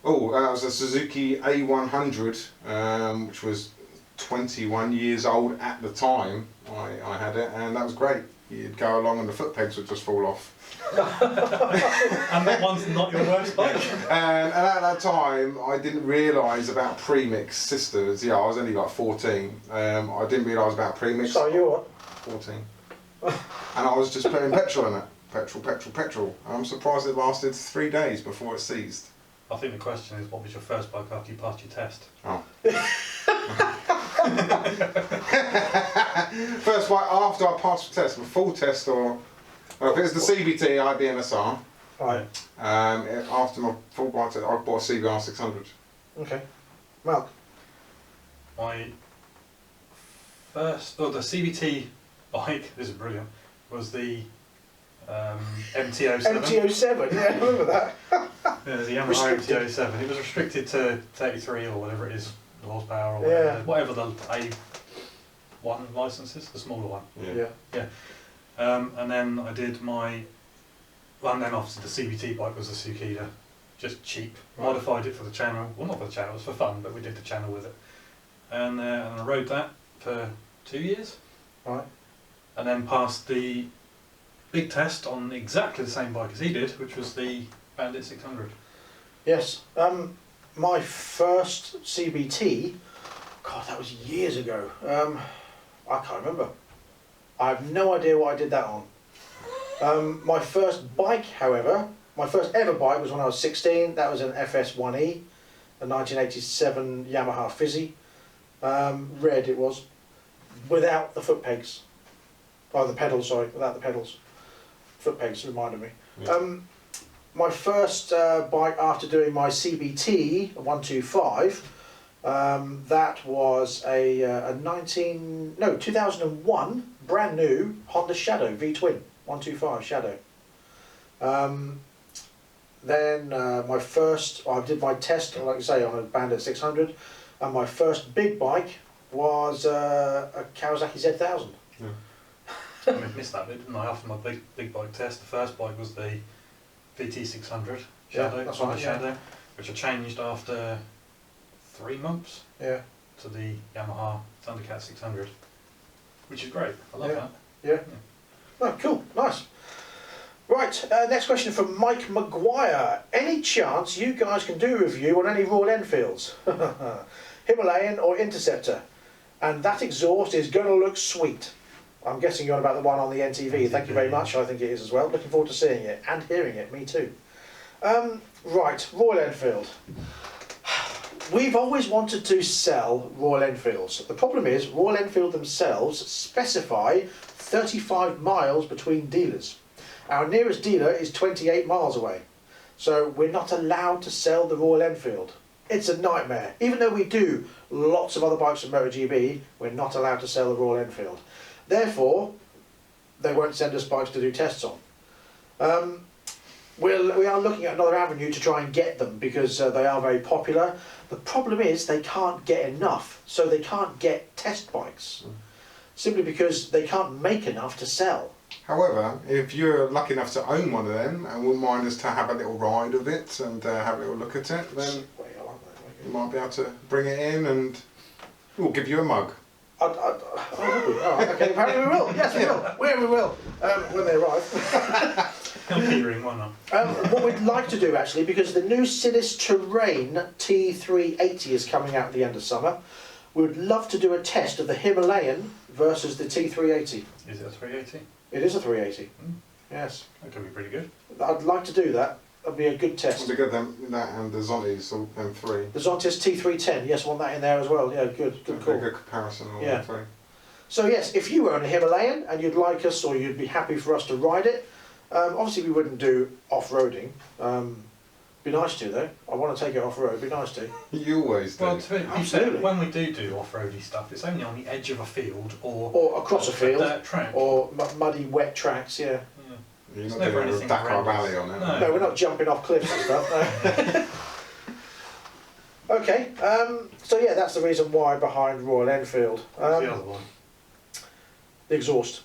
Oh, that was a Suzuki A100, which was 21 years old at the time. I had it, and that was great. You'd go along and the foot pegs would just fall off. And that one's not your worst bike? And at that time, I didn't realise about premix systems. Yeah, I was only like 14. I didn't realise about premix. Sorry, you what? 14. And I was just putting petrol in it. Petrol. I'm surprised it lasted 3 days before it seized. I think the question is, what was your first bike after you passed your test? Oh. First bike after I passed the test, a full test, or well, if it was the CBT, I had the NSR. Right. After my full bike test, I bought a CBR 600. Okay. Mark. My first, the CVT bike, this is brilliant, was the MT-07. MT-07, yeah, I remember that. Yeah, the Yamaha Restricted. MT-07. It was restricted to 33 or whatever it is, the horsepower or Yeah. whatever the A1 licence is, the smaller one. Yeah. And then I did my, well, and then obviously the CVT bike was the Tsukida, just cheap. Right. Modified it for the channel, well not for the channel, it was for fun, but we did the channel with it. And I rode that for 2 years. Right. And then passed the big test on exactly the same bike as he did, which was the Bandit 600. Yes. My first CBT, God, that was years ago. I can't remember. I have no idea what I did that on. My first bike, however, my first ever bike was when I was 16. That was an FS1E, a 1987 Yamaha Fizzy. Red it was, without the foot pegs. Oh, the pedals, sorry, without the pedals. Foot pegs reminded me. Yeah. My first bike after doing my CBT 125, that was a 2001 brand new Honda Shadow V-twin 125 Shadow. Then my first, I did my test, like I say, on a Bandit 600, and my first big bike was a Kawasaki Z1000. Yeah. I missed that bit, didn't I? After my big bike test, the first bike was the VT600 Yeah, Shadow, that's Honda right, yeah. Shadow, which I changed after 3 months Yeah, to the Yamaha Thundercat 600, which is great. I love Yeah. that. yeah. Oh, cool, nice. Right, next question from Mike Maguire. Any chance you guys can do a review on any Royal Enfields? Himalayan or Interceptor? And that exhaust is going to look sweet. I'm guessing you're on about the one on the NTV. Thank you very much. I think it is as well. Looking forward to seeing it and hearing it. Me too. Right, Royal Enfield. We've always wanted to sell Royal Enfields. The problem is Royal Enfield themselves specify 35 miles between dealers. Our nearest dealer is 28 miles away. So we're not allowed to sell the Royal Enfield. It's a nightmare. Even though we do lots of other bikes from MotoGP, we're not allowed to sell the Royal Enfield. Therefore, they won't send us bikes to do tests on. We are looking at another avenue to try and get them because they are very popular. The problem is they can't get enough, so they can't get test bikes. Simply because they can't make enough to sell. However, if you're lucky enough to own one of them and wouldn't mind us to have a little ride of it and have a little look at it, then you might be able to bring it in and we'll give you a mug. Oh, okay, apparently we will. Yes, we will. Where we will, when they arrive. Petering one up. What we'd like to do actually, because the new Sinis Terrain T380 is coming out at the end of summer, we would love to do a test of the Himalayan versus the T380. Is it a 380? It is a 380. Mm. Yes. That could be pretty good. I'd like to do that. That'd be a good test. We'll get them, that and the Zontis, so them three. The Zontis T310, yes, want that in there as well. Yeah, good call. A good comparison of all Yeah. three. So yes, if you own a Himalayan and you'd like us, or you'd be happy for us to ride it, obviously we wouldn't do off-roading. Be nice to though. I want to take it off-road. Be nice to. You always do. Well, to be Absolutely. fair, when we do off-roady stuff, it's only on the edge of a field Or across a field, dirt track. or muddy, wet tracks. Yeah. Yeah. You're It's not never doing a anything Dakar horrendous. Valley on it. No. No, we're not jumping off cliffs and stuff. No. Okay. So yeah, that's the reason why behind Royal Enfield. What's the other one? The exhaust,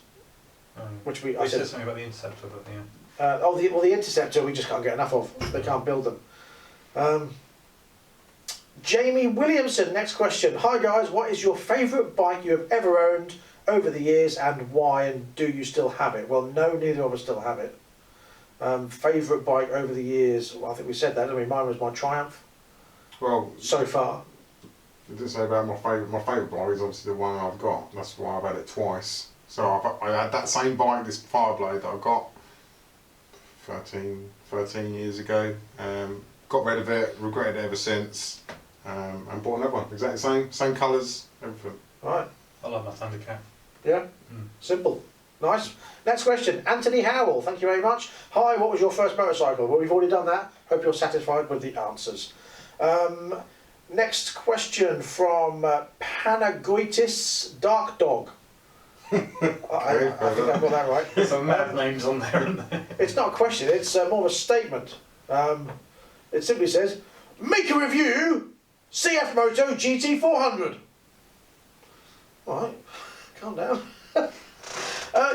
which I You said. said something about the Interceptor, but yeah. The Interceptor we just can't get enough of. They can't build them. Jamie Williamson, next question. Hi guys, what is your favourite bike you have ever owned over the years and why, and do you still have it? Well, no, neither of us still have it. Favourite bike over the years, well, I think we said that, didn't we? Mine was my Triumph, Well, so far. I didn't say about my favourite. My favourite bike is obviously the one I've got. That's why I've had it twice. So I had that same bike, this Fireblade that I got 13 years ago. Got rid of it, regretted it ever since. and bought another one. Exactly same colours, everything. Right. I love my Thundercat. Yeah. Simple. Nice. Next question. Anthony Howell, thank you very much. Hi, what was your first motorcycle? Well, we've already done that. Hope you're satisfied with the answers. Next question from Panagoitis Dark Dog. I think I've got that right. There's some mad names on there, isn't there? It's not a question, it's more of a statement. It simply says, make a review, CF Moto GT400. Alright, calm down.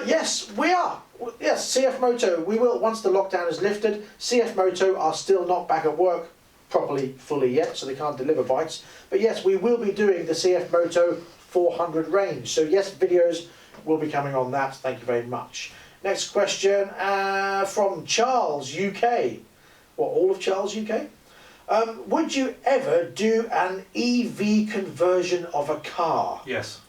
Yes, we are. Yes, CF Moto, we will, once the lockdown is lifted. CF Moto are still not back at work properly, fully yet, so they can't deliver bikes. But yes, we will be doing the CF Moto 400 range. So yes, videos will be coming on that. Thank you very much. Next question from Charles, UK. What, all of Charles, UK? Would you ever do an EV conversion of a car? Yes.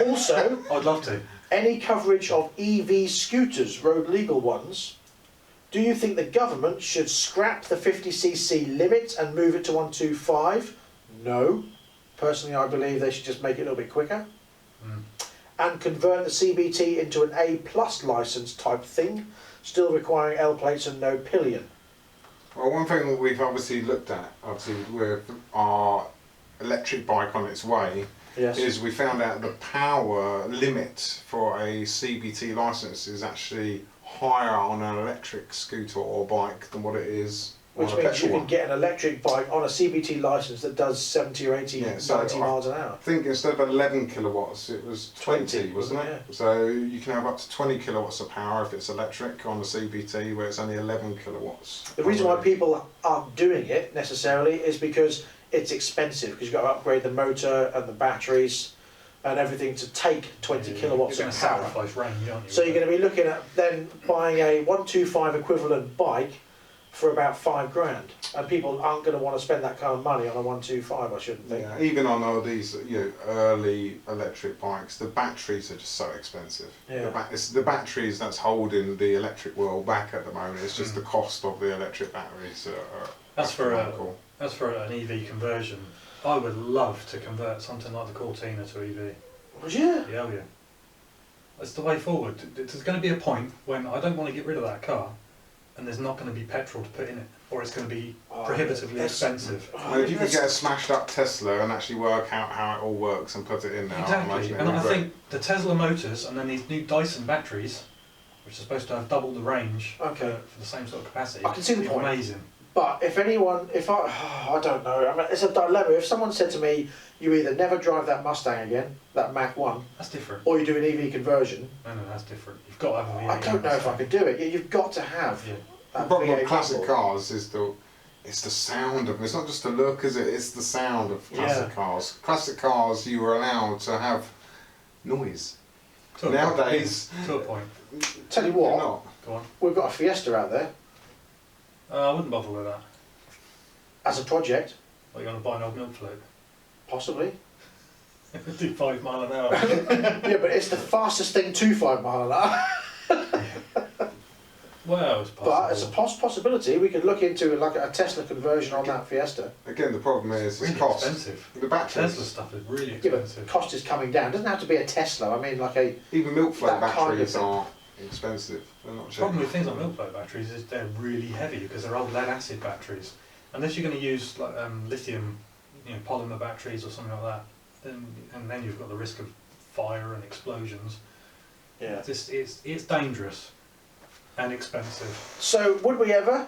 Also, I'd love to. any coverage of EV scooters, road legal ones? Do you think the government should scrap the 50cc limit and move it to 125? No. Personally, I believe they should just make it a little bit quicker. And convert the CBT into an A+ licence type thing, still requiring L plates and no pillion. Well, one thing that we've obviously looked at, with our electric bike on its way, Yes. is we found out the power limit for a CBT licence is actually higher on an electric scooter or bike than what it is Which on a means petrol you can one. get an electric bike on a CBT licence that does 70 or 80, Yeah, so 90 miles an hour. I think instead of 11 kilowatts, it was 20, wasn't it? Yeah. So you can have up to 20 kilowatts of power if it's electric on the CBT, where it's only 11 kilowatts. The reason why people aren't doing it necessarily is because it's expensive, because you've got to upgrade the motor and the batteries and everything to take 20 kilowatts You're of going to power. sacrifice range, aren't you? So you're going to be looking at then buying a 125 equivalent bike for about £5,000, and people aren't going to want to spend that kind of money on a 125, I shouldn't think. Yeah, even on all these early electric bikes, the batteries are just so expensive. Yeah. It's the batteries that's holding the electric world back at the moment. It's just the cost of the electric batteries that are That's for astronomical. As for an EV conversion, I would love to convert something like the Cortina to EV. Would you? Yeah, oh yeah. That's the way forward. There's going to be a point when I don't want to get rid of that car, and there's not going to be petrol to put in it, or it's going to be prohibitively expensive. And if you could get a smashed up Tesla and actually work out how it all works and put it in there, I Exactly, imagine it and would I be think the Tesla motors and then these new Dyson batteries, which are supposed to have double the range Okay. for the same sort of capacity, I can see the would be point. amazing. But if I don't know, I mean, it's a dilemma. If someone said to me, you either never drive that Mustang again, that Mach 1, That's different. or you do an EV conversion, No, that's different. You've got to have a V8. I don't know if I could do it. You've got to have Yeah. The that problem with V8 classic diesel. cars is it's the sound of them. It's not just the look, is it? It's the sound of classic Yeah. cars. Classic cars, you were allowed to have noise. To a Nowadays, point. To a point. Tell you you're what, not. Go on. we've got a Fiesta out there I wouldn't bother with that. as a project, Like you're going to buy an old milk float. possibly. Do 5 mile an hour. Yeah, but it's the fastest thing to 5 mile an hour. Well, it's possible. But it's a possibility. We could look into like a Tesla conversion on that Fiesta. Again, the problem is really it's cost. expensive. The batteries, Tesla stuff is really Yeah, but expensive. cost is coming down. It doesn't have to be a Tesla. I mean, like a even milk float that kind of batteries thing. are expensive. They're not The cheap. problem with things like milk float batteries is they're really heavy because they're old lead acid batteries. Unless you're going to use like lithium, polymer batteries or something like that, then you've got the risk of fire and explosions. yeah. It's dangerous and expensive. So would we ever?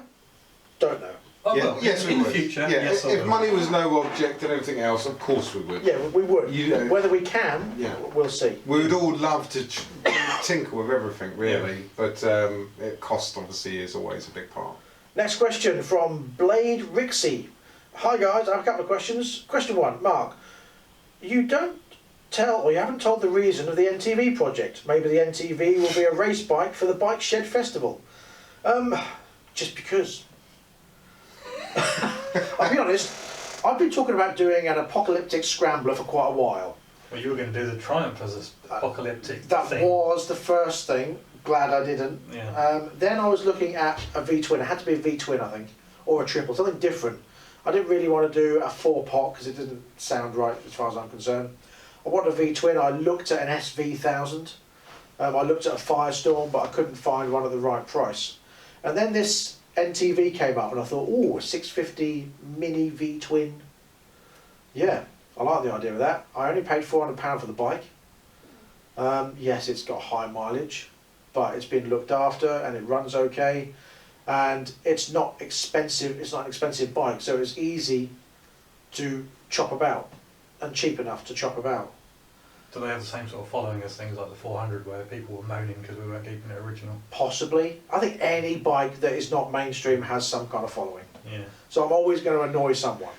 Don't know. Oh, Yeah, well, yes, we in the would. future, Yeah, yes, I if will. money was no object and everything else, of course we would. Yeah, we would. You know- Whether we can, Yeah. we'll see. We would all love to tinker with everything, really, but it cost obviously is always a big part. Next question from Blade Rixie. Hi guys, I have a couple of questions. Question 1, Mark. You haven't told the reason of the NTV project. Maybe the NTV will be a race bike for the Bike Shed Festival. Just because. I'll be honest, I've been talking about doing an apocalyptic scrambler for quite a while. Well, you were going to do the Triumph as an apocalyptic That thing. was the first thing. Glad I didn't. Yeah. Then I was looking at a V-twin. It had to be a V-twin, I think, or a triple, something different. I didn't really want to do a 4-pot because it didn't sound right as far as I'm concerned. I wanted a V-twin. I looked at an SV1000. I looked at a Firestorm, but I couldn't find one at the right price. And then this NTV came up and I thought, oh, a 650 mini V-twin. Yeah, I like the idea of that. I only paid £400 for the bike. Yes, it's got high mileage, but it's been looked after and it runs okay. And it's not expensive, it's not an expensive bike, so it's easy to chop about and cheap enough to chop about. Do they have the same sort of following as things like the 400 where people were moaning because we weren't keeping it original? Possibly. I think any bike that is not mainstream has some kind of following. Yeah. So I'm always going to annoy someone.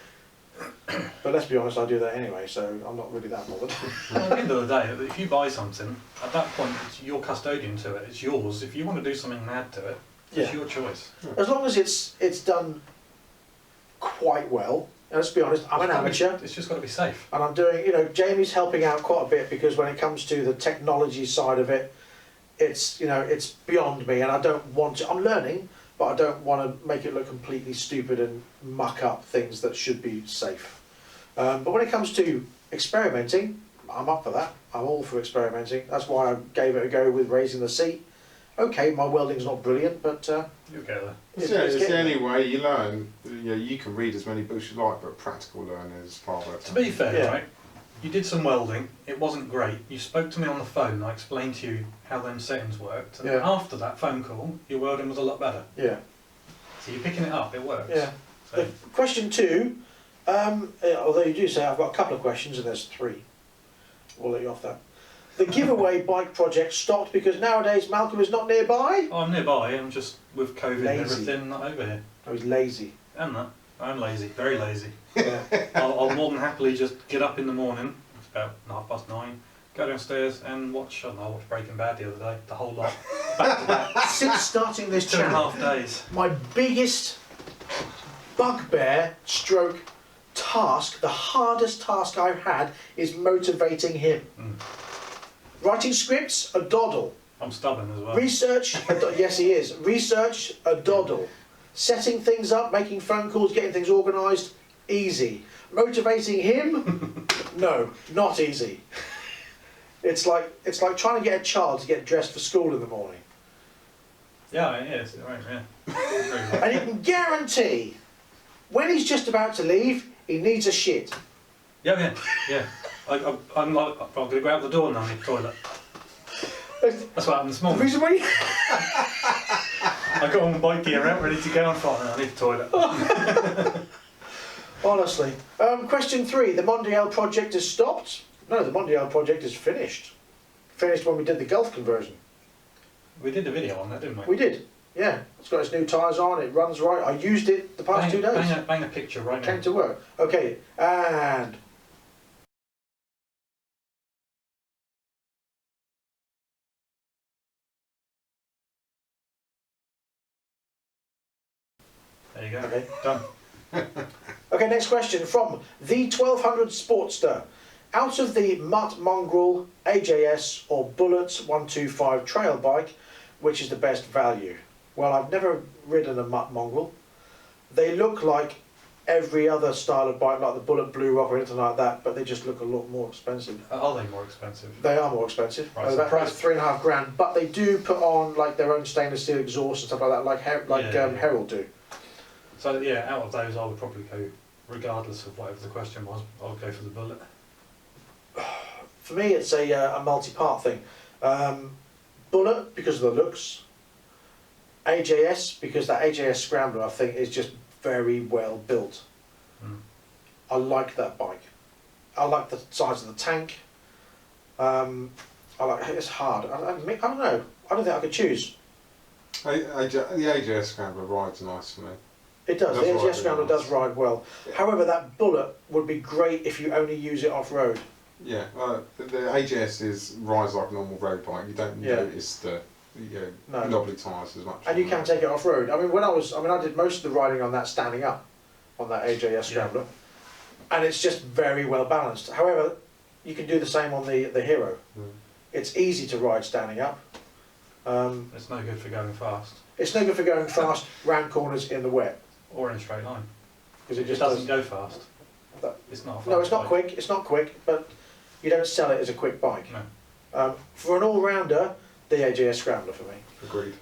But let's be honest, I do that anyway, so I'm not really that bothered. Well, at the end of the day, if you buy something, at that point it's your custodian to it, it's yours. If you want to do something and add to it, it's your choice. As long as it's done quite well. And let's be honest, I'm an amateur. It's just got to be safe. And I'm doing, you know, Jamie's helping out quite a bit because when it comes to the technology side of it, it's, you know, it's beyond me and I don't want to, I'm learning, but I don't want to make it look completely stupid and muck up things that should be safe. But when it comes to experimenting, I'm up for that. I'm all for experimenting. That's why I gave it a go with raising the seat. Okay, my welding's not brilliant, but You'll get there. It's the only way you learn. You know, you can read as many books you like, but practical learning is far better. To be fair, right, you did some welding, it wasn't great. You spoke to me on the phone, I explained to you how them settings worked, and after that phone call, your welding was a lot better. Yeah. So you're picking it up, it works. Yeah. So. Question 2, although you do say I've got a couple of questions and there's 3. We'll let you off that. The giveaway bike project stopped because nowadays Malcolm is not nearby? Oh, I'm nearby, I'm just with COVID Lazy. and everything, not over here. I was lazy. And that. I'm lazy, very lazy. Yeah. I'll more than happily just get up in the morning, it's about 9:30, go downstairs and watch, I don't know, I watched Breaking Bad the other day, the whole lot. Back to back. Since starting this 2.5 channel, days. my biggest bugbear stroke task, the hardest task I've had, is motivating him. Writing scripts, a doddle. I'm stubborn as well. Research, yes he is. Research, a doddle. Setting things up, making phone calls, getting things organised, easy. Motivating him, no, not easy. It's like trying to get a child to get dressed for school in the morning. Yeah, it is, right, yeah. And you can guarantee, when he's just about to leave, he needs a shit. Yeah. I'm going to go out the door now, I need the toilet. That's what happened this The morning. reason why I got all my bike gear out, ready to go, and thought, no, I need the toilet. honestly. Question 3, the Mondial project is stopped? No, the Mondial project is finished. Finished when we did the Gulf conversion. We did a video on that, didn't we? We did, yeah. It's got its new tyres on, it runs right. I used it the past 2 days. Bang a picture right now. Came to work. Okay, and... There you go. Okay. Done. Okay, next question from the 1200 Sportster. Out of the Mutt Mongrel, AJS or Bullet 125 trail bike, which is the best value? Well, I've never ridden a Mutt Mongrel. They look like every other style of bike, like the Bullet Blue Rock or anything like that, but they just look a lot more expensive. Are they more expensive? They are more expensive. Right, so About price- $3.5 grand, but they do put on like their own stainless steel exhaust and stuff like that, like Yeah. Herald do. So yeah, out of those I would probably go, regardless of whatever the question was, I would go for the Bullet. For me, it's a multi-part thing. Bullet because of the looks. AJS because that AJS Scrambler I think is just very well built. I like that bike. I like the size of the tank. I like it's hard. I don't know. I don't think I could choose. The AJS Scrambler rides nice for me. It does. It The does AJS ride Scrambler really does ride well. Yeah. However, that Bullet would be great if you only use it off road. Yeah, the AJS rides like a normal road bike. You don't notice the knobbly tyres as much. And you can take it off road. I mean, I did most of the riding on that standing up, on that AJS Scrambler, and it's just very well balanced. However, you can do the same on the Hero. It's easy to ride standing up. It's no good for going fast. It's no good for going fast round corners in the wet. Or in a straight line. because it It just doesn't go fast. That- It's not a fast No, it's not bike. quick. It's not quick, but you don't sell it as a quick bike. No. For an all-rounder, the AJS Scrambler for me. Agreed.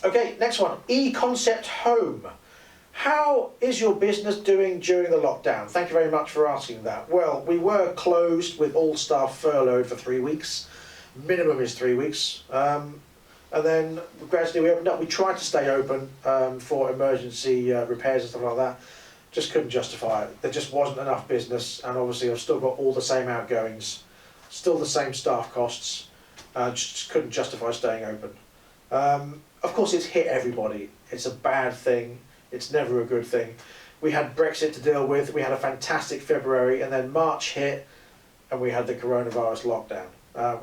Okay, next one. E-Concept Home. How is your business doing during the lockdown? Thank you very much for asking that. Well, we were closed with all staff furloughed for 3 weeks. Minimum is 3 weeks. And then gradually we opened up. We tried to stay open for emergency repairs and stuff like that. Just couldn't justify it. There just wasn't enough business, and obviously I've still got all the same outgoings, still the same staff costs. Just couldn't justify staying open. Of course, it's hit everybody. It's a bad thing. It's never a good thing. We had Brexit to deal with. We had a fantastic February, and then March hit, and we had the coronavirus lockdown.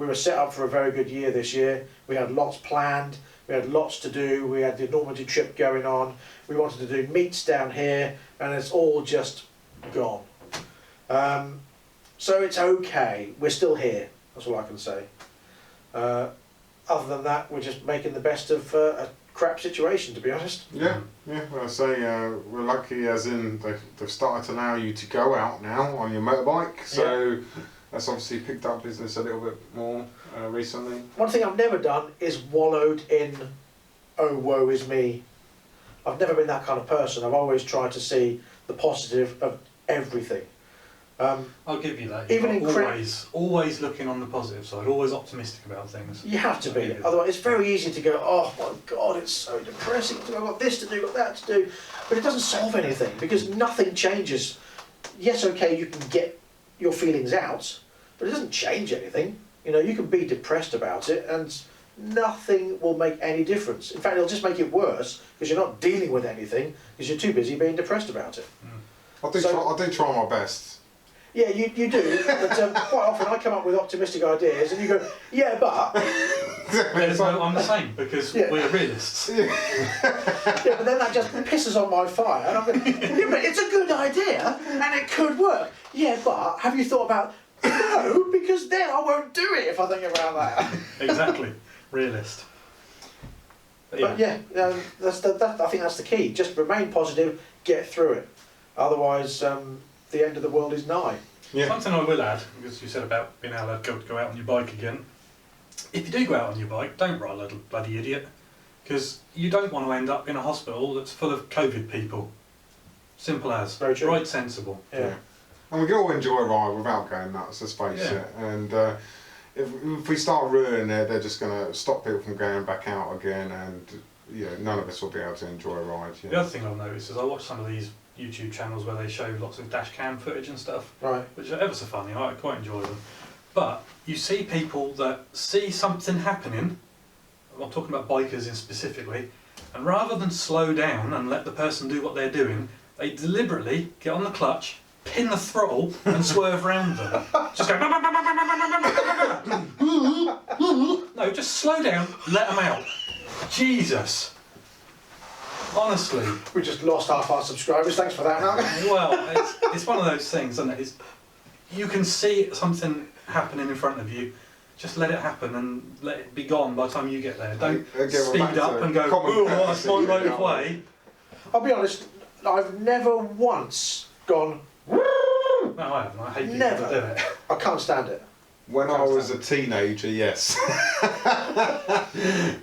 We were set up for a very good year this year. We had lots planned. We had lots to do. We had the Normandy trip going on. We wanted to do meets down here, and it's all just gone. So it's okay. We're still here. That's all I can say. Other than that, we're just making the best of a crap situation, to be honest. Yeah, yeah. Well, I say we're lucky, as in they've started to allow you to go out now on your motorbike. So that's obviously picked up business a little bit more recently. One thing I've never done is wallowed in, oh, woe is me. I've never been that kind of person. I've always tried to see the positive of everything. I'll give you that. Even You're in always looking on the positive side, always optimistic about things. You have to I'll be, give you that. otherwise it's very easy to go, oh my God, it's so depressing, I've got this to do, got that to do, but it doesn't solve anything, because nothing changes. Yes, okay, you can get your feelings out, but it doesn't change anything. You know, you can be depressed about it, and nothing will make any difference. In fact, it'll just make it worse, because you're not dealing with anything, because you're too busy being depressed about it. I do try my best. Yeah, you do, but quite often I come up with optimistic ideas and you go, yeah, but... I'm the same, because we're realists. Yeah, but then that just pisses on my fire. And I'm going, yeah, but it's a good idea and it could work. Yeah, but have you thought about... No, because then I won't do it if I think about that. Exactly, realist. But yeah, I think that's the key. Just remain positive, get through it. Otherwise, the end of the world is nigh. Yeah. Something I will add, because you said about being able to go out on your bike again. If you do go out on your bike, don't ride like a bloody idiot, because you don't want to end up in a hospital that's full of COVID people. Simple as. Very true. Ride sensible. Yeah. And we can all enjoy a ride without going nuts, let's face it. And if we start ruining it, they're just going to stop people from going back out again, and none of us will be able to enjoy a ride. The other thing I've noticed is I watch some of these YouTube channels where they show lots of dash cam footage and stuff, Right. which are ever so funny. I quite enjoy them. But you see people that see something happening, I'm talking about bikers in specifically, and rather than slow down and let the person do what they're doing, they deliberately get on the clutch, pin the throttle and swerve around them. Just go... No, just slow down, let them out. Jesus. Honestly. We just lost half our subscribers, thanks for that, Mark. Well, it's one of those things, isn't it? You can see something happening in front of you, just let it happen and let it be gone by the time you get there. Don't speed up and go, oh, that's my right of way. I'll be honest, I've never once gone, No, I haven't. I hate people never. that do it. I can't stand it. When I was a teenager, yes.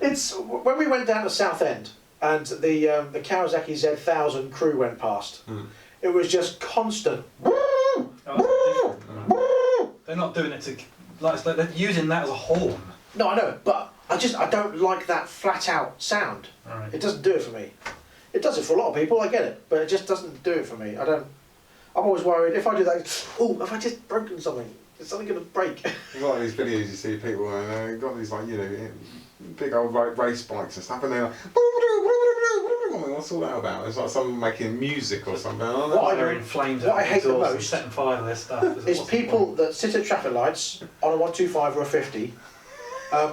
It's when we went down to Southend and the Kawasaki Z1000 crew went past. It was just constant. They're not doing it to... they're using that as a horn. No, I know, but I don't like that flat out sound. Right. It doesn't do it for me. It does it for a lot of people, I get it, but it just doesn't do it for me. I'm always worried if I do that. Oh, have I just broken something? Is something going to break? There's a lot of these videos you see people and they've got these big old race bikes and stuff, and they're like, what's all that about? It's like someone making music or something. They're inflamed. What I hate the most setting fire to their stuff. is people that sit at traffic lights on a 125 or a 50,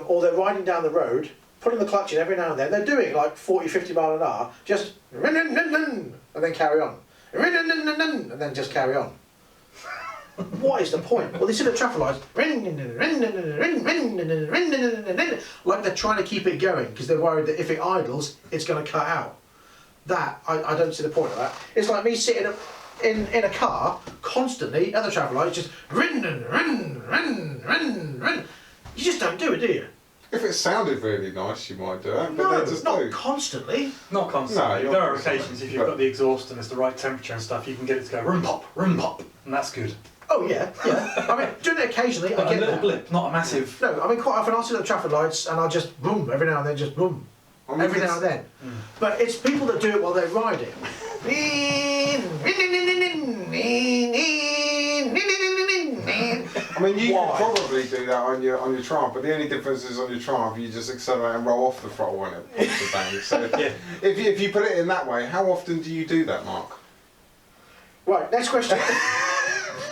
or they're riding down the road, putting the clutch in every now and then. They're doing like 40, 50 mile an hour, just and then carry on, and then just carry on. What is the point? Well, they sit at traffic lights, like they're trying to keep it going because they're worried that if it idles, it's going to cut out. that, I don't see the point of that. It's like me sitting in a car constantly at the traffic light, just rin, rin, rin, rin, rin. You just don't do it, do you? If it sounded really nice, you might do it, but No, they just not do. constantly. Not constantly. No, There not are constantly, occasions if you've but- got the exhaust and it's the right temperature and stuff, you can get it to go rum pop, and that's good. Oh yeah, yeah. I mean, doing it occasionally, But I a get little that. blip, not a massive. No, I mean quite often I'll sit at the traffic lights and I'll just boom every now and then, just boom. I mean, Every now and then. But it's people that do it while they're riding. I mean, you Why? could probably do that on your Triumph, but the only difference is on your Triumph, you just accelerate and roll off the throttle when it puts the bang. So Yeah. if you put it in that way, how often do you do that, Mark? Right, next question.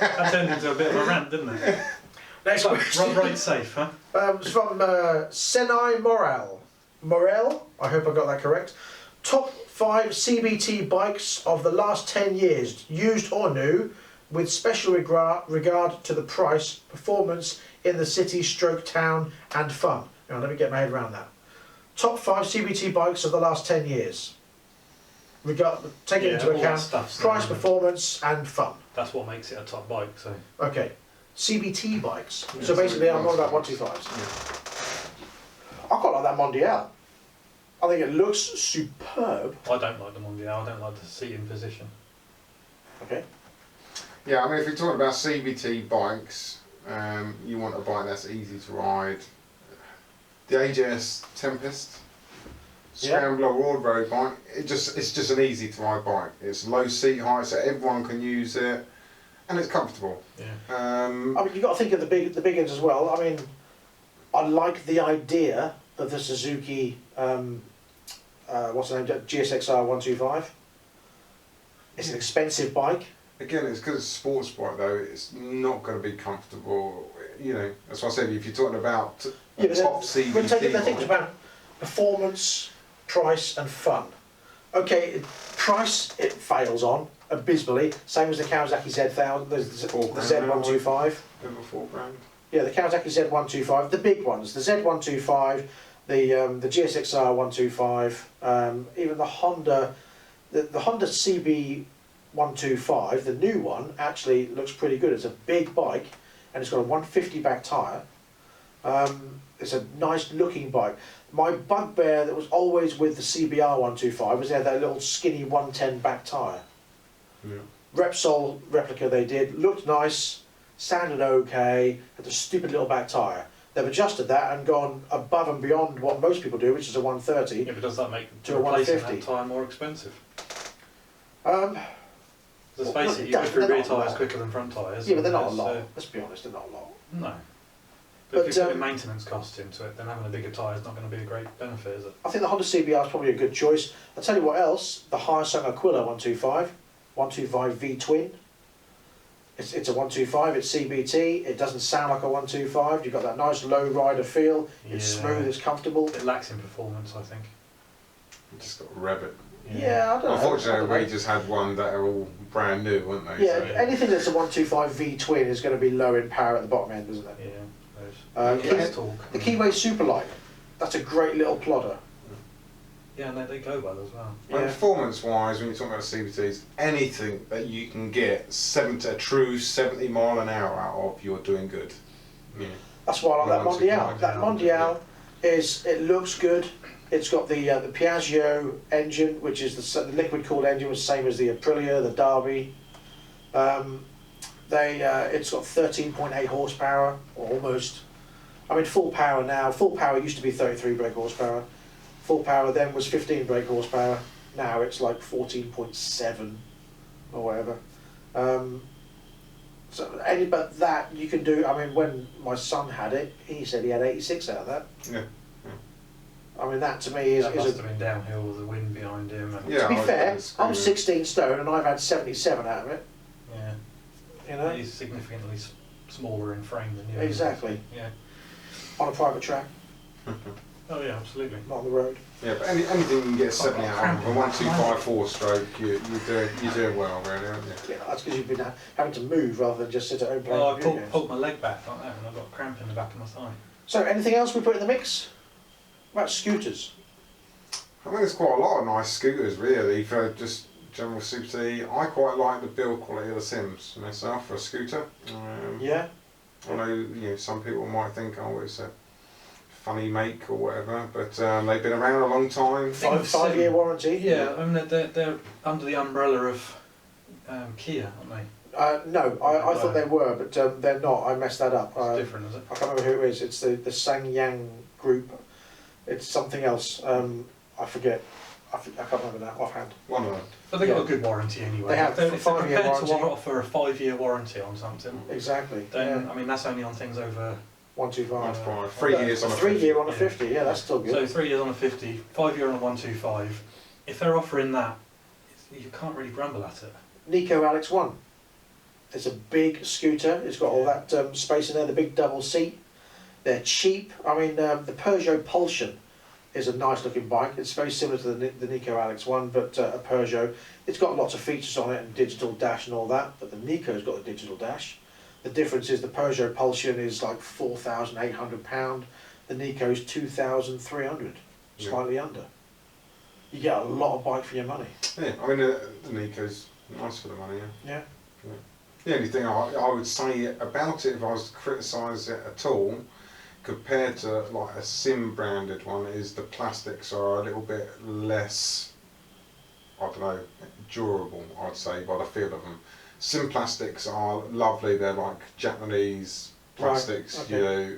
That turned into a bit of a rant, didn't it? Next So, question. right safe, huh? It's from Senai Morel. Morel, I hope I got that correct. Top 5 CBT bikes of the last 10 years, used or new, with special regard to the price, performance in the city, stroke town, and fun. Now, let me get my head around that. Top 5 CBT bikes of the last 10 years. Taking into all that account stuff's price, there. performance, and fun. That's what makes it a top bike, so. Okay, CBT bikes. Yeah, So basically, I'm CBT on about bikes. 125s. I quite like that Mondial. I think it looks superb. I don't like the Mondial, I don't like the seating position. Okay. Yeah, I mean, if you're talking about CVT bikes, you want a bike that's easy to ride. The AJS Tempest, Yeah. Scrambler road bike, it's just an easy to ride bike. It's low seat height, so everyone can use it, and it's comfortable. Yeah. I mean, you've got to think of the big ones as well. I mean, I like the idea of the Suzuki, what's the name, GSXR 125. It's an expensive bike. Again, it's because it's a sports bike though. It's not going to be comfortable. You know, that's why I said if you're talking about a but top we're taking CVT the things bike, about performance, price, and fun. Okay, price it fails on abysmally. Same as the Kawasaki Z1000, the Z125. over £4 grand. Yeah, the Kawasaki Z125, the big ones, the Z125, the GSXR 125, even the Honda, the Honda CB125, the new one, actually looks pretty good. It's a big bike, and it's got a 150 back tyre. It's a nice looking bike. My bugbear that was always with the CBR 125 was they had that little skinny 110 back tyre. Yeah. Repsol replica they did, looked nice, sounded okay, had a stupid little back tyre. They've adjusted that and gone above and beyond what most people do, which is a 130. Yeah, but does that make To a replacing 150. that tyre more expensive? Um, Let's Well, face it it, you does, go through but they're rear not a tyres lot. quicker than front tyres. yeah, but they're not a and lot. there's, Let's be honest, they're not a lot. No. But But, if you're putting um, maintenance costs into it, then having a bigger tyre is not going to be a great benefit, is it? I think the Honda CBR is probably a good choice. I'll tell you what else, the Hyosung Aquila 125 V twin. It's a 125, it's CBT, it doesn't sound like a 125, you've got that nice low rider feel, it's Yeah. smooth, it's comfortable. It lacks in performance, I think. You just got to rev it. Yeah, I don't know. Unfortunately, I don't know. we just had one that are all brand new, weren't they? Yeah, So- anything that's a 125 V twin is going to be low in power at the bottom end, isn't it? Yeah, Uh, those. Less Key- torque. The Keyway Superlight, that's a great little plodder. Yeah, and they go well as well. And Yeah. performance-wise, when you're talking about CVTs, anything that you can get a true 70 mile an hour out of, you're doing good. Yeah. That's why I like that No Mondial. 125, That Mondial it looks good. It's got the Piaggio engine, which is the liquid cooled engine, was the same as the Aprilia, the Derby. It's got 13.8 horsepower, or almost. I mean, full power now. Full power used to be 33 brake horsepower. Full power then was 15 brake horsepower. Now it's like 14.7 or whatever. But that you can do. I mean, when my son had it, he said he had 86 out of that. Yeah. I mean, that to me is That must a. have been downhill with the wind behind him. And Yeah. To be I was fair, gonna screw I'm it. 16 stone and I've had 77 out of it. yeah. You know, He's significantly smaller in frame than you. exactly. Yeah. On a private track, Oh yeah, absolutely. not on the road. Yeah, but anything you can get 70 got out of, cramping. a 1254 stroke, you're doing well, really, aren't you? Yeah, that's because you've been having to move rather than just sit at home playing Well, I video games. pulled my leg back like that and I got a cramp in the back of my thigh. So, anything else we put in the mix? What about scooters? I mean, there's quite a lot of nice scooters really for just general Super T. I quite like the build quality of the Sims myself for a scooter. Yeah. I know, some people might think, oh, it's a funny make or whatever, but they've been around a long time. Five-year warranty. Yeah, I mean they're under the umbrella of Kia, aren't they? No, I thought they were, but they're not. I messed that up. It's different, is it? I can't remember who it is. It's the Sangyang group. It's something else. I forget. I can't remember that offhand. One of them. But they've got a good warranty anyway. They have if they're 5-year prepared to warranty. offer a 5-year warranty on something, Exactly. then yeah. I mean that's only on things over 125. 3 years on a 3-year on a Yeah. 50. Yeah, that's still good. So 3 years on a 50, 5-year on a 125. If they're offering that, you can't really grumble at it. Nico Alex 1. It's a big scooter. It's got all that space in there. The big double seat. They're cheap. I mean, the Peugeot Pulsion is a nice looking bike. It's very similar to the Nico Alex 1, but a Peugeot. It's got lots of features on it and digital dash and all that, but the Nico's got the digital dash. The difference is the Peugeot Pulsion is like £4,800. The Nico's 2,300, slightly under. You get a lot of bike for your money. Yeah, I mean the Nico's nice for the money. Yeah. The only thing I would say about it, if I was to criticise it at all, compared to like a Sim branded one, is the plastics are a little bit less, I don't know, durable, I'd say, by the feel of them. Sim plastics are lovely, they're like Japanese plastics, Right, okay.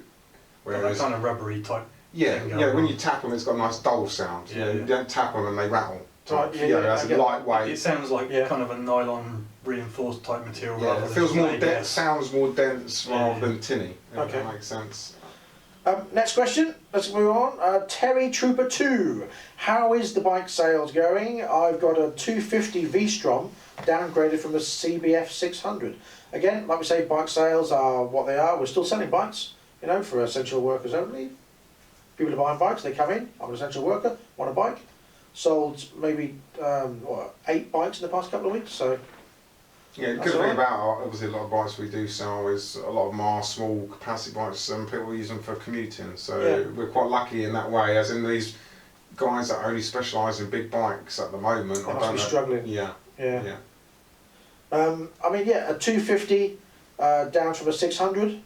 Whereas, that kind of rubbery type. yeah, thing when going on. you tap them, it's got a nice dull sound. Yeah, You yeah. don't tap them and they rattle. Right, Type, yeah, yeah, that's I a get lightweight. It sounds like Yeah. kind of a nylon reinforced type material Yeah, rather it than feels just more an dense, ABS. sounds more dense rather than tinny. If Okay. that makes sense. Next question, let's move on. Terry Trooper 2. How is the bike sales going? I've got a 250 V-Strom downgraded from a CBF 600. Again, like we say, bike sales are what they are. We're still selling bikes, for essential workers only. People are buying bikes, they come in. I'm an essential worker, want a bike. Sold maybe 8 bikes in the past couple of weeks. So Yeah, the That's good thing alright. about obviously a lot of bikes we do sell is a lot of them are small capacity bikes and people use them for commuting. So Yeah. we're quite lucky in that way, as in these guys that only specialise in big bikes at the moment. they I must don't be know. struggling. Yeah, Yeah. yeah. A 250 down from a 600.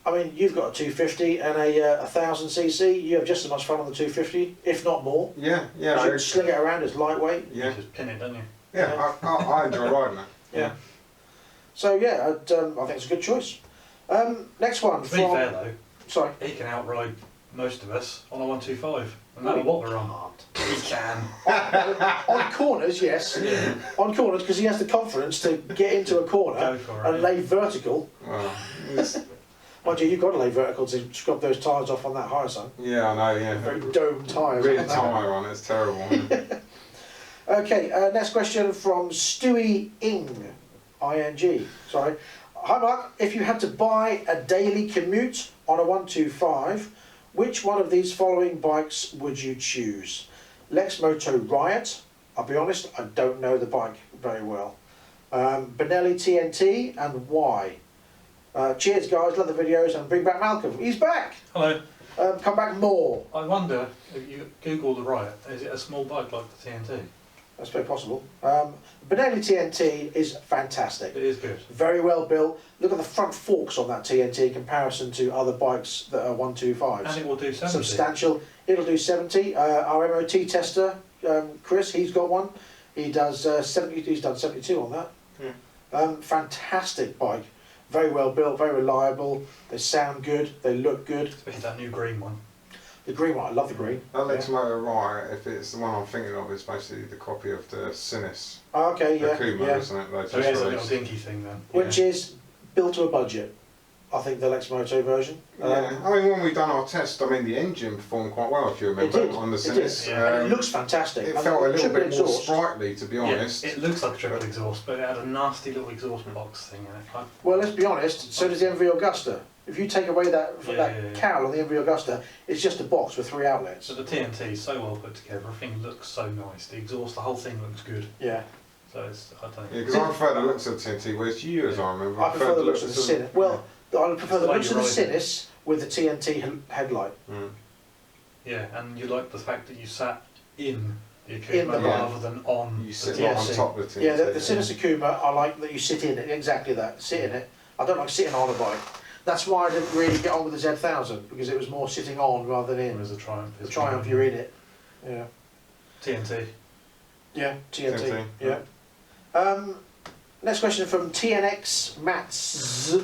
I mean, you've got a 250 and a 1000cc. You have just as much fun on the 250, if not more. Yeah, yeah. You can sling it around, it's lightweight. Yeah, You just pin it, don't you? yeah. I enjoy riding it. Yeah. So yeah, I think it's a good choice. Next one To be from. fair though, Sorry. he can outride most of us on a 125, no matter what we're on. He can. On corners, yes. Yeah. On corners, because he has the confidence to get into a corner Go for it. and lay vertical. Well, it's, Mind you, you've got to lay vertical to scrub those tyres off on that Hyasun. yeah, I know. Yeah, Very dome tyres. really on that. tyre on it. It's terrible. Okay, next question from Stewie Ing. I-N-G. Sorry. Hi Mark, if you had to buy a daily commute on a 125, which one of these following bikes would you choose? Lexmoto Riot. I'll be honest, I don't know the bike very well. Benelli TNT, and why? Cheers guys, love the videos, and bring back Malcolm. He's back! Hello. Come back more. I wonder if you Google the Riot, is it a small bike like the TNT? That's very possible. Benelli TNT is fantastic. It is good. Very well built. Look at the front forks on that TNT in comparison to other bikes that are 125s. And it will do 70. Substantial. It'll do 70. Our MOT tester, Chris, he's got one. He does 70. He's done 72 on that. Yeah. Fantastic bike. Very well built. Very reliable. They sound good. They look good. Especially that new green one. The green one, I love the green. That Lexmoto Riot, if it's the one I'm thinking of, is basically the copy of the Sinis. Oh, okay, The yeah, Kuma, yeah. isn't it? They So just it's a little released. dinky thing then. Which is built to a budget. I think the Lexmoto version. Yeah, I mean, when we done our test, I mean, the engine performed quite well, if you remember, did, on the it did. Sinis. Yeah. And it looks fantastic. It I mean, felt a little triple bit more exhaust. sprightly, to be honest. Yeah, it looks like a triple exhaust, but it had a nasty little exhaust box thing in it. Well, let's be honest, so does the MV Augusta. If you take away that Yeah. cowl on the MV Augusta, it's just a box with 3 outlets. So the TNT is so well put together, everything looks so nice. The exhaust, the whole thing looks good. Yeah. So it's, I don't know. Yeah, because I prefer the looks of TNT, whereas you, as I remember, I prefer the looks of the Sinis. Well, I prefer the It's like looks of the you're riding. Sinis with the TNT headlight. Mm. Yeah, and you like the fact that you sat in the In Akuma the bike. rather than on You the sit TNT. right on top of the TNT. Yeah, the Sinus Akuma, I like that you sit in it, exactly that, sit in it. I don't like sitting on a bike. That's why I didn't really get on with the Z1000, because it was more sitting on rather than in. Whereas the Triumph The is Triumph, you're in it. Yeah. TNT. Yeah, TNT. TNT, Yeah. Next question from TNX Mats.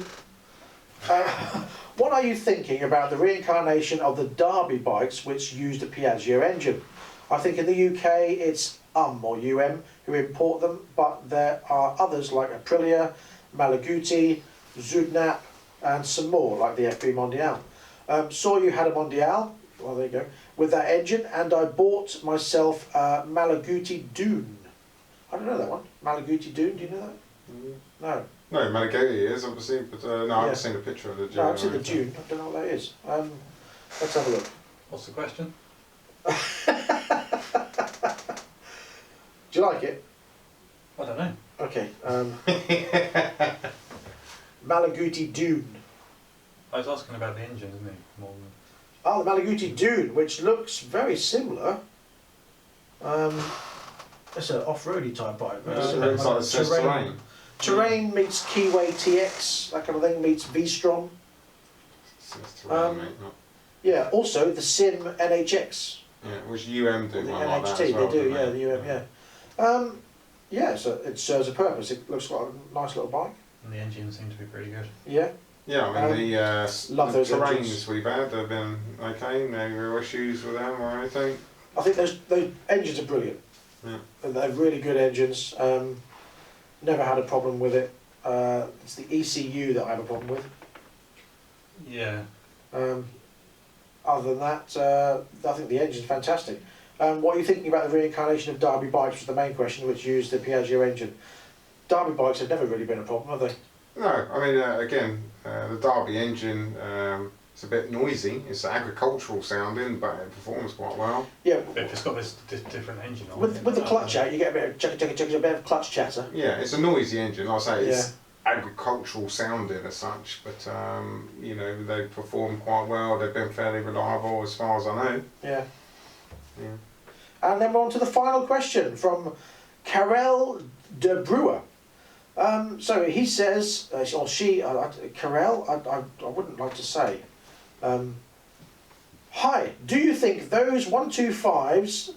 What are you thinking about the reincarnation of the Derby bikes which use the Piaggio engine? I think in the UK it's or who import them, but there are others like Aprilia, Malaguti, Zudnap, and some more like the FB Mondial. Saw you had a Mondial, well there you go, with that engine, and I bought myself a Malaguti Dune. I don't know that one. Malaguti Dune, do you know that? No. No, Malaguti is obviously, but no, I haven't seen a picture of the Dune. No, I've seen the Dune. I don't know what that is. Let's have a look. What's the question? Do you like it? I don't know. Okay. Malaguti Dune. I was asking about the engine, isn't he? More than... Oh, the Malaguti Dune, which looks very similar. It's an off-roady type bike. Yeah, it's like it says terrain. Terrain meets Keyway TX, that kind of thing, meets V-Strom. Says terrain, mate, not. Yeah, also the Sim NHX. Yeah, which UM do The one like NHT, that as well, they do, don't yeah, the UM, yeah. Yeah, so it serves a purpose. It looks like a nice little bike. And the engine seemed to be pretty good. Yeah. Yeah, I mean love the those terrains engines. we've had have been okay, no real issues with them or anything. I think those engines are brilliant. Yeah. And they're really good engines. Never had a problem with it. It's the ECU that I have a problem with. Yeah. Other than that, I think the engine's fantastic. What are you thinking about the reincarnation of Derby bikes was the main question, which used the Piaggio engine. Derby bikes have never really been a problem, have they? No, I mean again, the Derby engine, it's a bit noisy. It's agricultural sounding, but it performs quite well. Yeah. But if it's got this different engine on With the clutch out, you get a bit of a bit of clutch chatter. Yeah, it's a noisy engine. Like I say, it's Yeah. agricultural sounding as such, but you know, they perform quite well. They've been fairly reliable as far as I know. Yeah. Yeah. And then we're on to the final question from Karel de Brewer. So he says, or she, Karel, I wouldn't like to say. Hi, do you think those 125s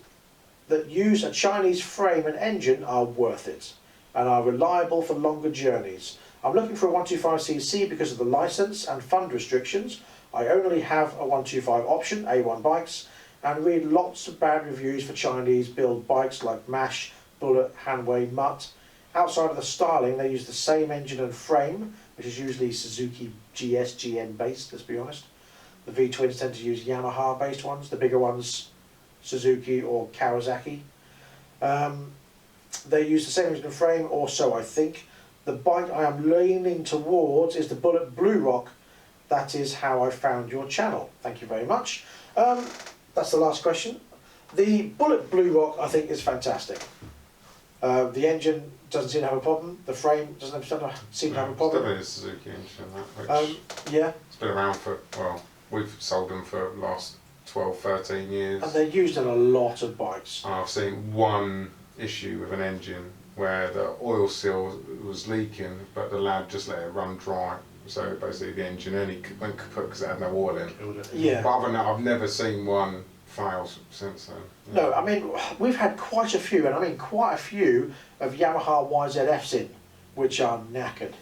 that use a Chinese frame and engine are worth it and are reliable for longer journeys? I'm looking for a 125cc because of the license and fund restrictions. I only have a 125 option, A1 bikes, and read lots of bad reviews for Chinese build bikes like Mash, Bullet, Hanway, Mutt. Outside of the styling, they use the same engine and frame, which is usually Suzuki GS, GN based, let's be honest. The V-twins tend to use Yamaha based ones, the bigger ones Suzuki or Kawasaki. They use the same engine and frame, or so I think. The bike I am leaning towards is the Bullet Blue Rock. That is how I found your channel. Thank you very much. That's the last question. The Bullet Blue Rock I think is fantastic. The engine doesn't seem to have a problem. The frame doesn't seem to have a problem. It's definitely a Suzuki engine, that, which yeah. it's been around for, well, we've sold them for the last 12, 13 years. And they're used in a lot of bikes. I've seen one issue with an engine where the oil seal was leaking, but the lad just let it run dry. So basically the engine only went kaput because it had no oil in. Killed it. Yeah. But other than that, I've never seen one fail since then. No, I mean, we've had quite a few, and I mean quite a few of Yamaha YZFs in, which are knackered,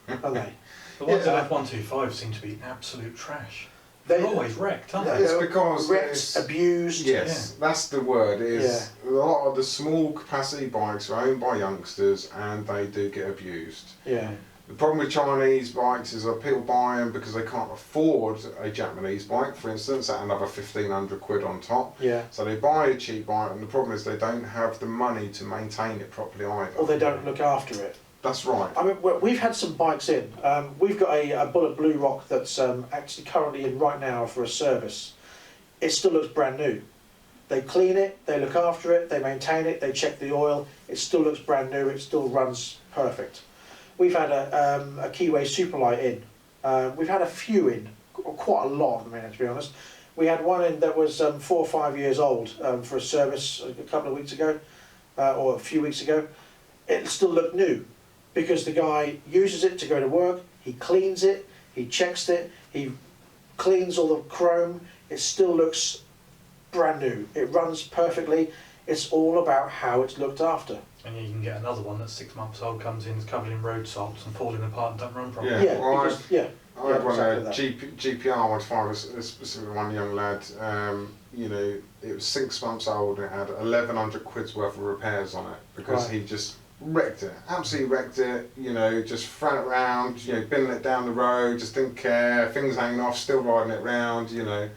aren't they? The ones Yeah. that F125 seem to be absolute trash. They're They're always wrecked, aren't They're they? It's because wrecked, it's- abused. Yes, that's the word. Is a lot of the small capacity bikes are owned by youngsters and they do get abused. Yeah. The problem with Chinese bikes is that people buy them because they can't afford a Japanese bike, for instance, at another 1,500 quid on top. Yeah. So they buy a cheap bike, and the problem is they don't have the money to maintain it properly either. Or they don't look after it. That's right. I mean, we've had some bikes in. We've got a Bullet Blue Rock that's actually currently in right now for a service. It still looks brand new. They clean it, they look after it, they maintain it, they check the oil. It still looks brand new. It still runs perfect. We've had a Keyway Superlight in. We've had a few in, quite a lot of them in, to be honest. We had one in that was 4 or 5 years old for a service a couple of weeks ago, or a few weeks ago. It still looked new because the guy uses it to go to work, he cleans it, he checks it, he cleans all the chrome, it still looks brand new. It runs perfectly. It's all about how it's looked after. And you can get another one that's 6 months old, comes in, is covered in road salts and falling apart and don't run properly. Yeah, Yeah, well, because, yeah. I had one exactly that. GPR 125, a specific one young lad, you know, it was 6 months old and it had 1,100 quid's worth of repairs on it because Right. he just wrecked it, absolutely wrecked it, you know, just thrown it around, you know, binning it down the road, just didn't care, things hanging off, still riding it round, you know.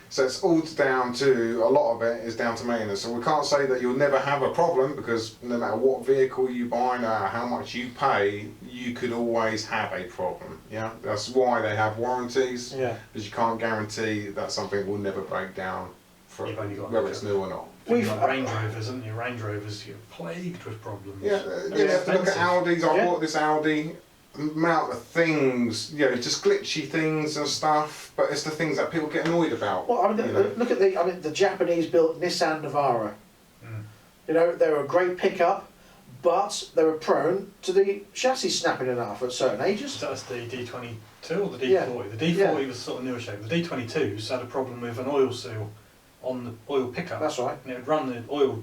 So it's all down to, a lot of it is down to maintenance. So we can't say that you'll never have a problem because no matter what vehicle you buy, no matter how much you pay, you could always have a problem. Yeah, that's why they have warranties. Yeah. Because you can't guarantee that something will never break down, for You've only got whether it's new or not. You've got Range Rovers, haven't you? Range Rovers, you're plagued with problems. Yeah, you have to look at Audis. I bought this Audi. Amount of things, you know, just glitchy things and stuff, but it's the things that people get annoyed about. Well, I mean, you know. look at the Japanese-built Nissan Navara. Mm. You know, they were a great pickup, but they were prone to the chassis snapping in half at certain ages. So that's the D22 or the D40? Yeah. The D40 was sort of newer shape. The D22s had a problem with an oil seal on the oil pickup. That's right. And it would run the oil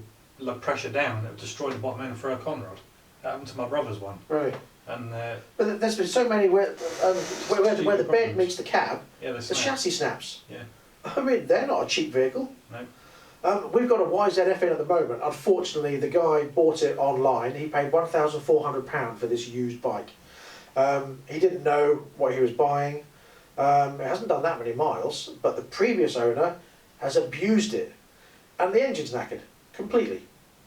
pressure down and it would destroy the bottom end for a conrod. That happened to my brother's one. Right. And But there's been so many where the bed problems. meets the cab, yeah, they the snap. chassis snaps. Yeah. I mean, they're not a cheap vehicle. No. We've got a YZF in at the moment. Unfortunately, the guy bought it online. He paid £1,400 for this used bike. He didn't know what he was buying. It hasn't done that many miles, but the previous owner has abused it. And the engine's knackered, completely.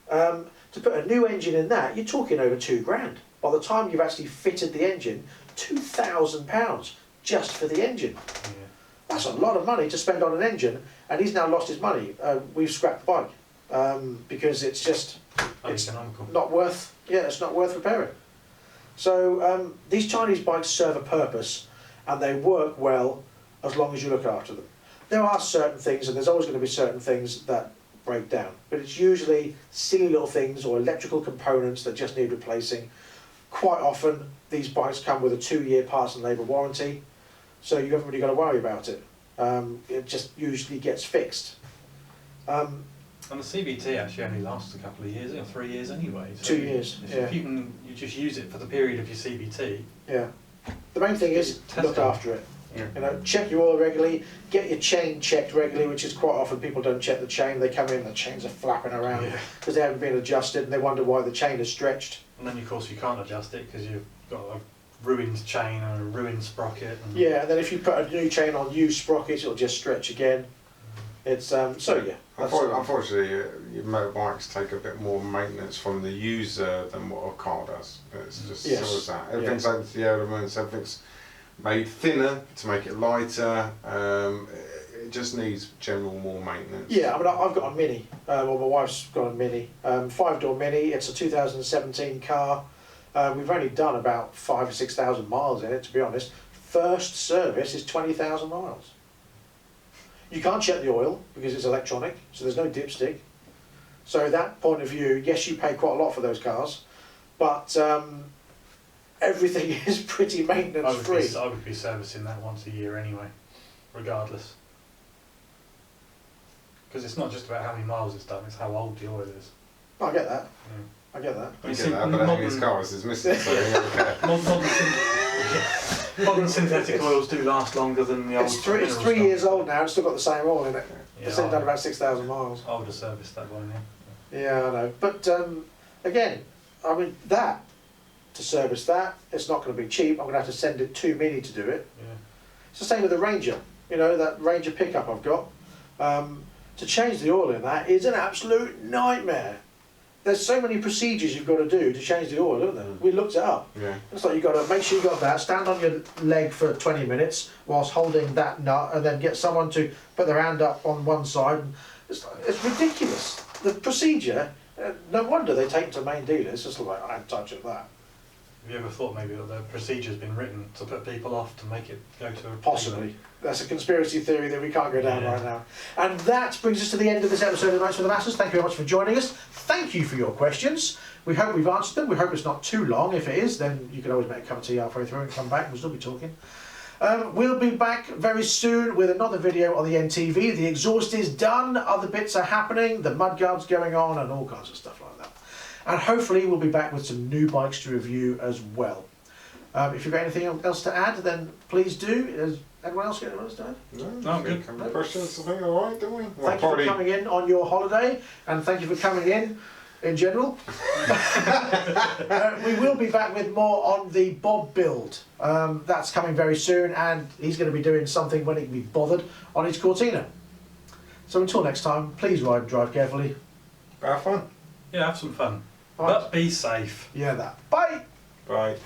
To put a new engine in that, you're talking over £2,000. By the time you've actually fitted the engine, £2,000 just for the engine. Yeah. That's a lot of money to spend on an engine, and he's now lost his money. We've scrapped the bike because it's just it's Uneconomical. not worth. Yeah, it's not worth repairing. So these Chinese bikes serve a purpose, and they work well as long as you look after them. There are certain things, and there's always going to be certain things that break down, but it's usually silly little things or electrical components that just need replacing. Quite often, these bikes come with a 2-year parts and labour warranty, so you haven't really got to worry about it. It just usually gets fixed. And the CVT actually only lasts a couple of years, or 3 years anyway. So 2 years, yeah. If you just use it for the period of your CVT. Yeah. The main thing is Test look them. after it. Yeah. You know, check your oil regularly, get your chain checked regularly, which is quite often people don't check the chain. They come in, the chains are flapping around Yeah. because they haven't been adjusted, and they wonder why the chain is stretched. And then of course you can't adjust it because you've got a ruined chain and a ruined sprocket. And Yeah, and then if you put a new chain on used sprockets, it'll just stretch again. It's so yeah. that's- Unfortunately, your motorbikes take a bit more maintenance from the user than what a car does. It's just Yes. so is that. Everything's open to the elements, everything's made thinner to make it lighter. It just needs general more maintenance. Yeah, I mean, I've got a Mini, well my wife's got a Mini, 5-door Mini, it's a 2017 car. We've only done about 5,000 or 6,000 miles in it, to be honest. First service is 20,000 miles. You can't check the oil because it's electronic, so there's no dipstick. So that point of view, yes, you pay quite a lot for those cars, but everything is pretty maintenance free. I would be servicing that once a year anyway, regardless. Because it's not just about how many miles it's done, it's how old the oil is. I get that. Yeah. I get that. I get that, but I think his cars is missing, so you never care. Modern synthetic oils do last longer than the old. It's mineral 3 stuff. years old now. It's still got the same oil in it. Yeah, It's only done about 6,000 miles. I would have serviced that one, yeah. Yeah, I know. But again, I mean to service that, it's not going to be cheap. I'm going to have to send it to Mini to do it. Yeah. It's the same with the Ranger. You know, that Ranger pickup I've got. To change the oil in that is an absolute nightmare. There's so many procedures you've got to do to change the oil, isn't there? We looked it up. Yeah. It's like you've got to make sure you've got that, stand on your leg for 20 minutes whilst holding that nut, and then get someone to put their hand up on one side. It's ridiculous. The procedure, no wonder they take it to main dealers. It's just like, I ain't touching that. Have you ever thought maybe that the procedure's been written to put people off, to make it go to a... Possibly. That's a conspiracy theory that we can't go down Yeah. right now. And that brings us to the end of this episode of Nights for the Masses. Thank you very much for joining us. Thank you for your questions. We hope we've answered them. We hope it's not too long. If it is, then you can always make a cup of tea halfway through and come back. We'll still be talking. We'll be back very soon with another video on the NTV. The exhaust is done. Other bits are happening. The mudguard's going on and all kinds of stuff like that. And hopefully we'll be back with some new bikes to review as well. If you've got anything else to add, then please do. Has anyone else got anything else to add? No, I'm good. Questions, I think, all right, don't we? Well, Thank you for coming in on your holiday, and thank you for coming in general. We will be back with more on the Bob build. That's coming very soon, and he's going to be doing something when he can be bothered on his Cortina. So until next time, please ride and drive carefully. Have fun. Yeah, have some fun. All right. But be safe. Yeah, that. Bye! Bye.